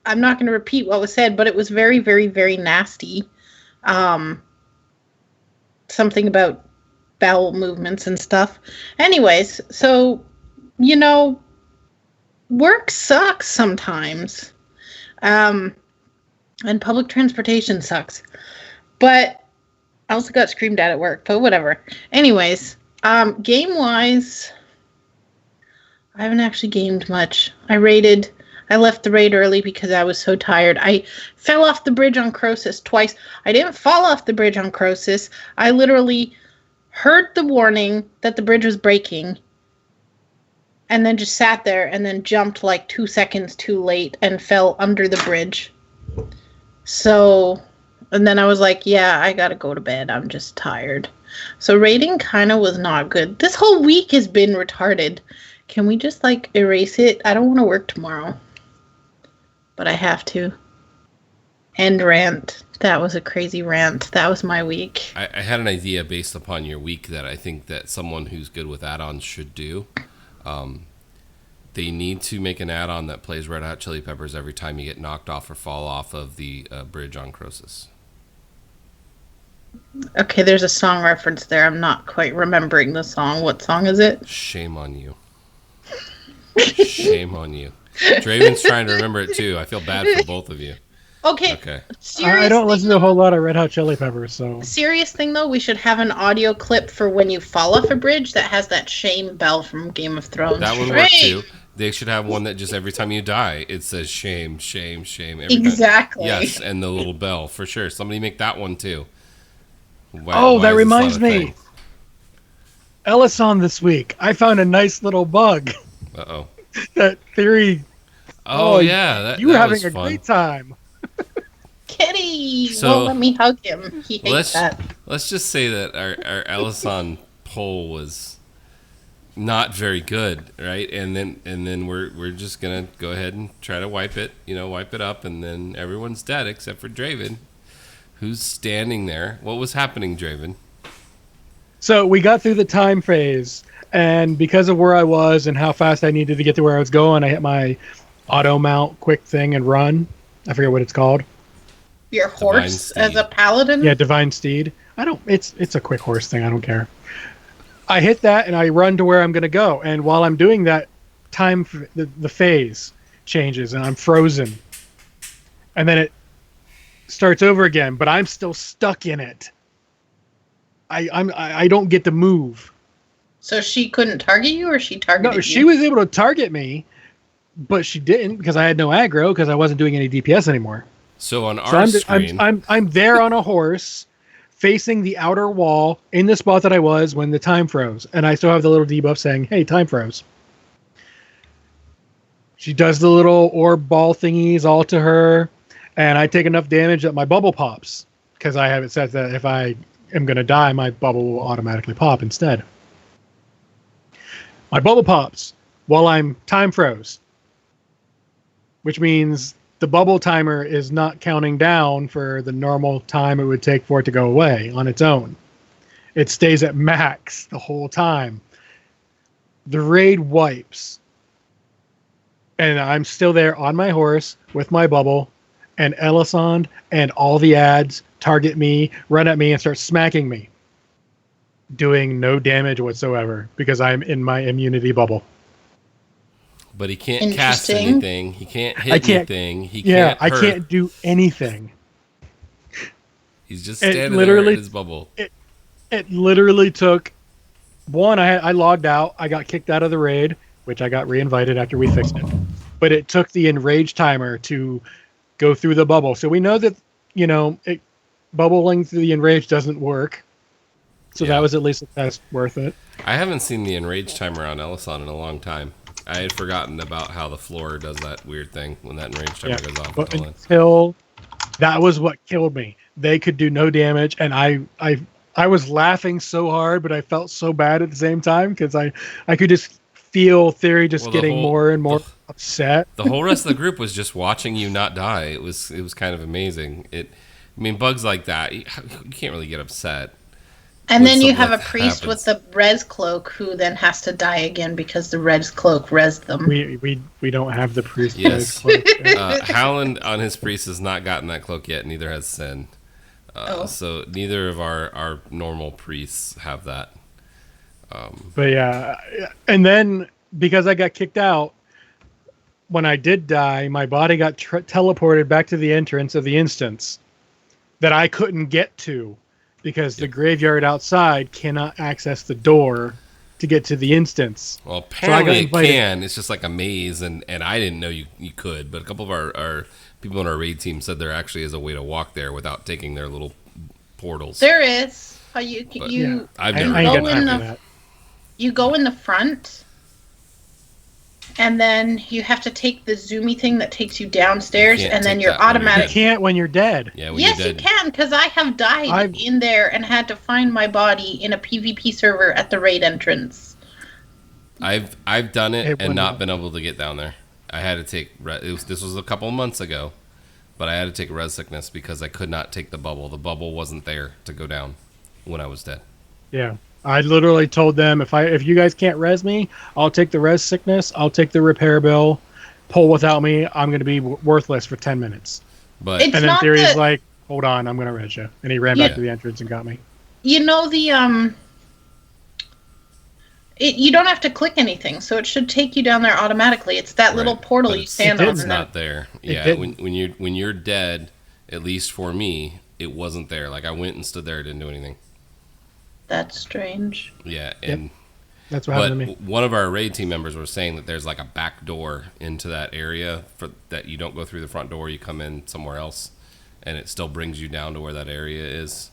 I'm not going to repeat what was said, but it was very, very, very nasty. Something about bowel movements and stuff. Anyways, so, work sucks sometimes. And public transportation sucks. But I also got screamed at work, but whatever. Anyways, game-wise, I haven't actually gamed much. I left the raid early because I was so tired. I fell off the bridge on Croesus twice. I didn't fall off the bridge on Croesus. I literally heard the warning that the bridge was breaking and then just sat there and then jumped like 2 seconds too late and fell under the bridge. So, and then I was like, yeah, I gotta go to bed. I'm just tired. So rating kind of was not good. This whole week has been retarded. Can we just like erase it? I don't want to work tomorrow. But I have to. End rant. That was a crazy rant. That was my week. I had an idea based upon your week that I think that someone who's good with add-ons should do. They need to make an add-on that plays Red Hot Chili Peppers every time you get knocked off or fall off of the bridge on Croesus. Okay, there's a song reference there. I'm not quite remembering the song. What song is it? Shame on you. Shame on you. Draven's trying to remember it too. I feel bad for both of you. Okay. I don't listen to a whole lot of Red Hot Chili Peppers, so. Serious thing though, we should have an audio clip for when you fall off a bridge that has that shame bell from Game of Thrones. That would work too. They should have one that just every time you die, it says shame, shame, shame. Every exactly. Time. Yes, and the little bell for sure. Somebody make that one too. Why that reminds me. Ellison this week, I found a nice little bug. Uh-oh. That theory. Oh yeah, you were having a great time. Kitty won't let me hug him. He hates that. Let's just say that our Ellison poll was not very good, right? And then we're just gonna go ahead and try to wipe it up, and then everyone's dead except for Draven, who's standing there. What was happening, Draven? So we got through the time phase, and because of where I was and how fast I needed to get to where I was going, I hit my auto mount quick thing and run. I forget what it's called. Your horse as a paladin? Yeah, Divine Steed. It's a quick horse thing. I don't care. I hit that and I run to where I'm going to go. And while I'm doing that, the phase changes and I'm frozen. And then it starts over again, but I'm still stuck in it. I don't get to move. So she couldn't target you, or she targeted you? No, she was able to target me, but she didn't because I had no aggro because I wasn't doing any DPS anymore. So on our screen, I'm there on a horse, facing the outer wall in the spot that I was when the time froze, and I still have the little debuff saying, "Hey, time froze." She does the little orb ball thingies all to her, and I take enough damage that my bubble pops because I have it set that if I am going to die, my bubble will automatically pop instead. My bubble pops while I'm time froze, which means the bubble timer is not counting down for the normal time it would take for it to go away on its own. It stays at max the whole time. The raid wipes. And I'm still there on my horse with my bubble, and Elisand and all the ads target me, run at me, and start smacking me. Doing no damage whatsoever because I'm in my immunity bubble. But he can't cast anything. He can't hit anything. I can't do anything. He's just standing there in his bubble. It literally took one. I logged out. I got kicked out of the raid, which I got reinvited after we fixed it. But it took the enrage timer to go through the bubble. So we know that bubbling through the enrage doesn't work. So that was at least a test worth it. I haven't seen the enrage timer on Ellison in a long time. I had forgotten about how the floor does that weird thing when that enrage timer goes off. But until that was what killed me. They could do no damage, and I was laughing so hard, but I felt so bad at the same time because I could just feel Theory getting more and more upset. The whole rest of the group was just watching you not die. It was kind of amazing. Bugs like that, you can't really get upset. And then you have a priest with the res cloak who then has to die again because the res cloak resed them. We don't have the priest. Yes. Cloak. Howland on his priest has not gotten that cloak yet. Neither has Sin. So neither of our normal priests have that. But yeah, and then because I got kicked out, when I did die, my body got teleported back to the entrance of the instance that I couldn't get to. Because the graveyard outside cannot access the door to get to the instance. Well, apparently it can. It's just like a maze, and I didn't know you could. But a couple of our people on our raid team said there actually is a way to walk there without taking their little portals. There is. I've never you go in the front, and then you have to take the zoomy thing that takes you downstairs, You can't and then take you're that when you're automatic. You can't when you're dead. Yeah, when Yes, you're you dead. can, because I have died in there and had to find my body in a PvP server at the raid entrance. I've done it and wouldn't not have- been able to get down there. I had to take this was a couple of months ago, but I had to take res sickness because I could not take the bubble. The bubble wasn't there to go down when I was dead. Yeah. I literally told them if you guys can't res me, I'll take the res sickness, I'll take the repair bill. Pull without me, I'm going to be worthless for 10 minutes. But It's and then not Theory's the- like, hold on, I'm going to res you. And he ran back to the entrance and got me. You know you don't have to click anything, so it should take you down there automatically. It's that little portal but you it's- stand on. It's and not then- there. It Yeah, didn't. when you're dead, at least for me, it wasn't there. Like I went and stood there, it didn't do anything. That's strange. Yeah, and That's what but happened to me. one of our raid team members was saying that there's like a back door into that area for that you don't go through the front door, you come in somewhere else, and it still brings you down to where that area is.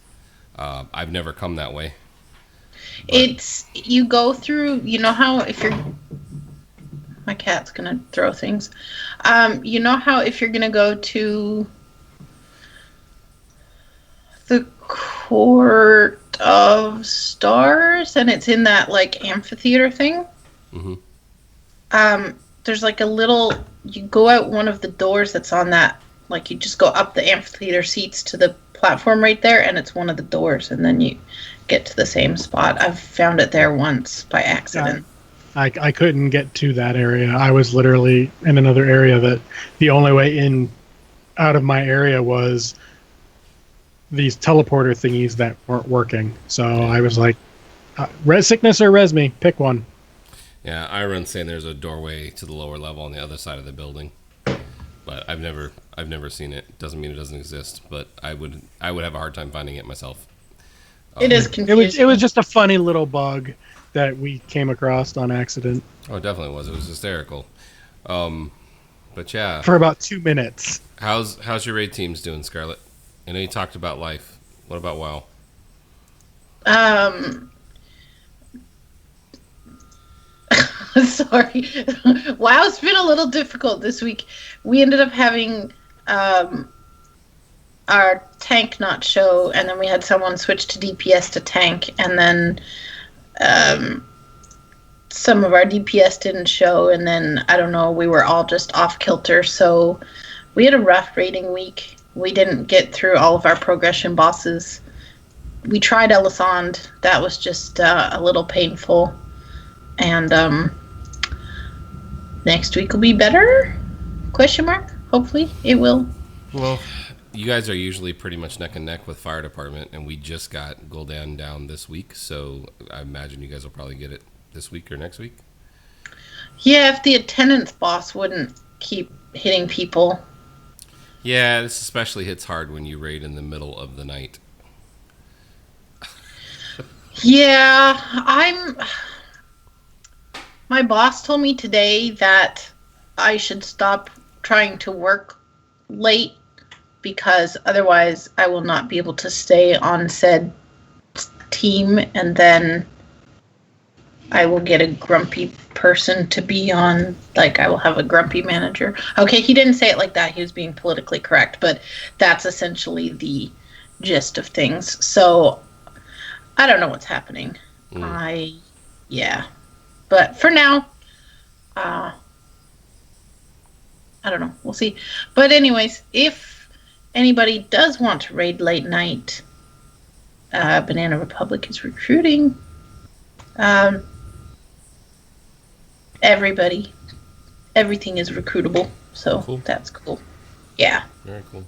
I've never come that way. It's you go through. You know how if you're my cat's gonna throw things. You know how if you're gonna go to the Court of Stars and it's in that like amphitheater thing. Mm-hmm. There's like a little. You go out one of the doors that's on that. Like you just go up the amphitheater seats to the platform right there, and it's one of the doors, and then you get to the same spot. I've found it there once by accident. I couldn't get to that area. I was literally in another area that the only way in out of my area was these teleporter thingies that weren't working. So I was like, res sickness or res me, pick one. Yeah, Iron's saying there's a doorway to the lower level on the other side of the building, but I've never seen it. Doesn't mean it doesn't exist, but I would have a hard time finding it myself. It is confusing. It was just a funny little bug that we came across on accident. Oh, it definitely was. It was hysterical. But yeah, For about 2 minutes. how's your raid teams doing, Scharlett? I know you talked about life. What about WoW? Sorry. WoW's been a little difficult this week. We ended up having our tank not show, and then we had someone switch to DPS to tank, and then some of our DPS didn't show, and then, I don't know, we were all just off kilter, so we had a rough raiding week. We didn't get through all of our progression bosses. We tried Elisand. That was just a little painful. And next week will be better? Question mark? Hopefully it will. Well, you guys are usually pretty much neck and neck with fire department, and we just got Gul'dan down this week, so I imagine you guys will probably get it this week or next week. Yeah, if the attendance boss wouldn't keep hitting people. Yeah, this especially hits hard when you raid in the middle of the night. Yeah, my boss told me today that I should stop trying to work late because otherwise I will not be able to stay on said team, and then I will get a grumpy person to be on, like I will have a grumpy manager. Okay, he didn't say it like that. He was being politically correct, but that's essentially the gist of things. So I don't know what's happening. Yeah. But for now, I don't know. We'll see. But anyways, if anybody does want to raid late night, Banana Republic is recruiting. Everything is recruitable, so cool. That's cool. Yeah. Very cool.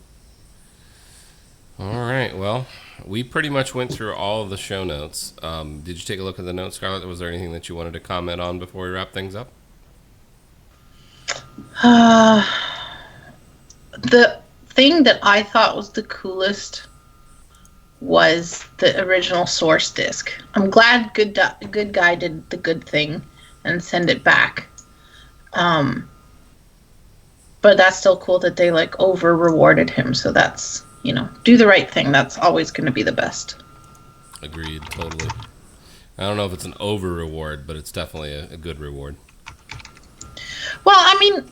All right. Well, we pretty much went through all of the show notes. Did you take a look at the notes, Scharlett? Was there anything that you wanted to comment on before we wrap things up? The thing that I thought was the coolest was the original source disc. I'm glad good guy did the good thing and send it back. But that's still cool that they like over rewarded him. So that's, do the right thing. That's always going to be the best. Agreed, totally. I don't know if it's an over reward, but it's definitely a good reward. Well, I mean,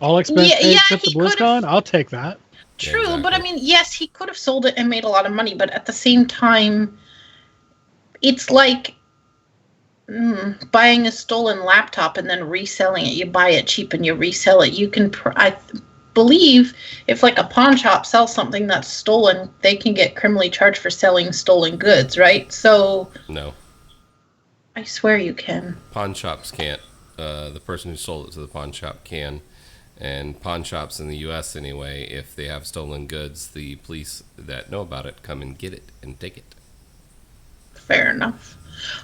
All expense paid yeah, except the he could've- BlizzCon? I'll take that. true, exactly. but I mean, yes, he could have sold it and made a lot of money, but at the same time, it's like buying a stolen laptop and then reselling it. You buy it cheap and you resell it. You can, I believe, if like a pawn shop sells something that's stolen, they can get criminally charged for selling stolen goods, right? So, No. I swear you can. Pawn shops can't. The person who sold it to the pawn shop can. And pawn shops in the U.S. anyway, if they have stolen goods, the police that know about it come and get it and take it. Fair enough.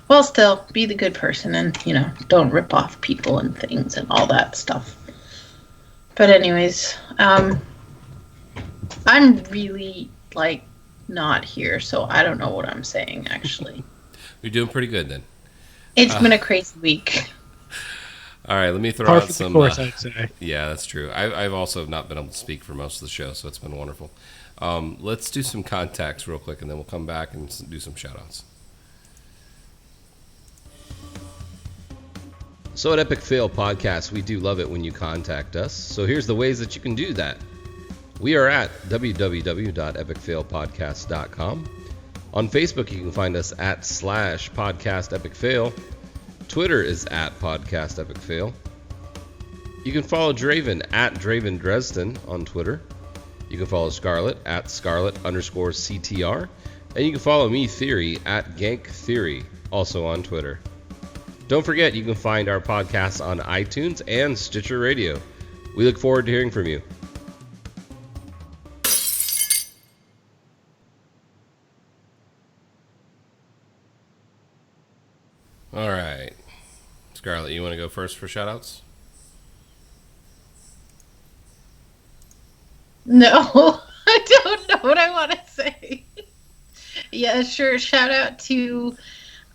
Well, still, be the good person and, don't rip off people and things and all that stuff. But anyways, I'm really, not here, so I don't know what I'm saying, actually. You're doing pretty good then. It's been a crazy week. All right, let me throw Par out for some. the course, I'd say. Yeah, that's true. I've also not been able to speak for most of the show, so it's been wonderful. Let's do some contacts real quick, and then we'll come back and do some shout-outs. So at Epic Fail Podcast, we do love it when you contact us. So here's the ways that you can do that. We are at www.epicfailpodcast.com. On Facebook, you can find us at /podcastepicfail. Twitter is at podcastepicfail. You can follow Draven at Draven Dresden on Twitter. You can follow Scharlett at Scarlett_CTR. And you can follow me, Theory, at Gank Theory, also on Twitter. Don't forget, you can find our podcasts on iTunes and Stitcher Radio. We look forward to hearing from you. All right. Scharlett, you want to go first for shoutouts? No, I don't know what I want to say. Yeah, sure. Shout out to,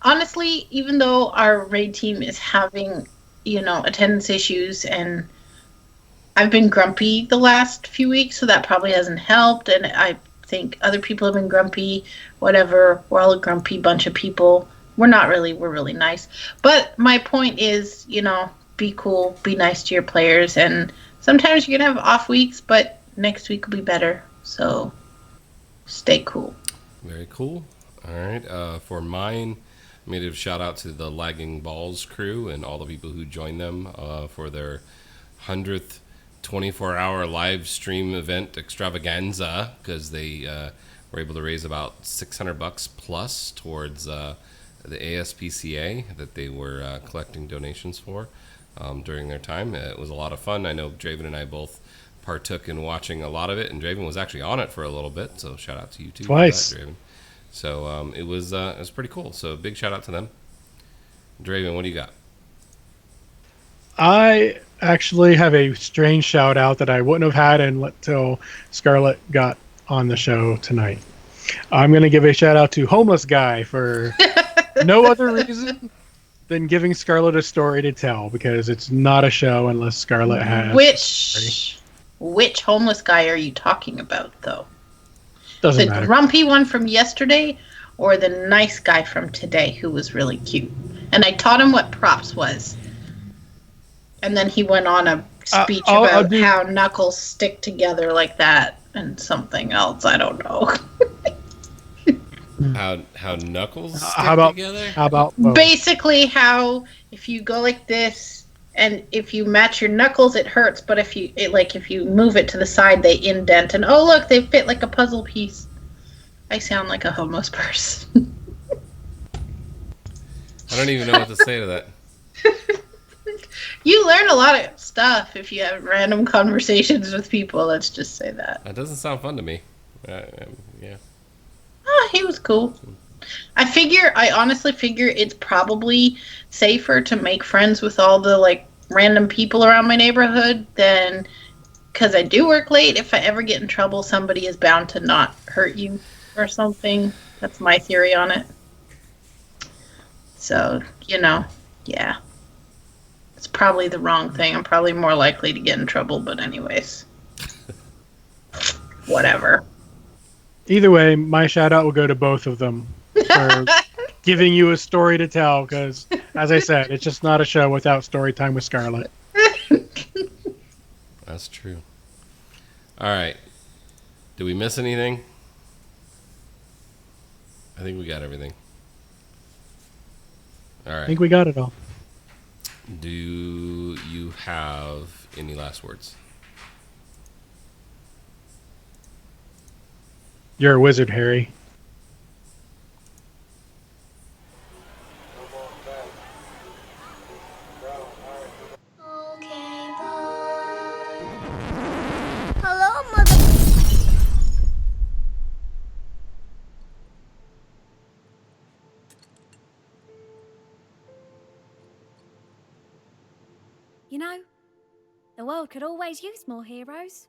honestly, even though our raid team is having, attendance issues, and I've been grumpy the last few weeks, so that probably hasn't helped. And I think other people have been grumpy, whatever. We're all a grumpy bunch of people. We're not really, we're really nice. But my point is, be cool, be nice to your players. And sometimes you're going to have off weeks, but next week will be better. So stay cool. Very cool. All right. For mine, I'm going to give a shout out to the Lagging Balls crew and all the people who joined them for their 100th 24-hour live stream event extravaganza, because they were able to raise about $600 plus towards the ASPCA that they were collecting donations for during their time. It was a lot of fun. I know Draven and I both partook in watching a lot of it, and Draven was actually on it for a little bit, so shout out to you too. Twice. For that, Draven. So it was pretty cool. So big shout out to them. Draven, what do you got? I actually have a strange shout out that I wouldn't have had until Scharlett got on the show tonight. I'm going to give a shout out to Homeless Guy for no other reason than giving Scharlett a story to tell, because it's not a show unless Scharlett has. Which homeless guy are you talking about, though? Doesn't the matter. Grumpy one from yesterday, or the nice guy from today who was really cute? And I taught him what props was. And then he went on a speech about how knuckles stick together like that and something else. I don't know. How knuckles stick together? How about both? Basically, how if you go like this and if you match your knuckles, it hurts. But if you move it to the side, they indent. And oh look, they fit like a puzzle piece. I sound like a homeless person. I don't even know what to say to that. You learn a lot of stuff if you have random conversations with people. Let's just say that. That doesn't sound fun to me. Yeah. Oh, he was cool. I honestly figure it's probably safer to make friends with all the random people around my neighborhood than, because I do work late. If I ever get in trouble, somebody is bound to not hurt you or something. That's my theory on it. So, yeah. It's probably the wrong thing. I'm probably more likely to get in trouble, but anyways. Whatever. Either way, my shout out will go to both of them for giving you a story to tell, because, as I said, it's just not a show without story time with Scharlett. That's true. All right. Did we miss anything? I think we got everything. All right. I think we got it all. Do you have any last words? You're a wizard, Harry. Hello, Mother. You know, the world could always use more heroes.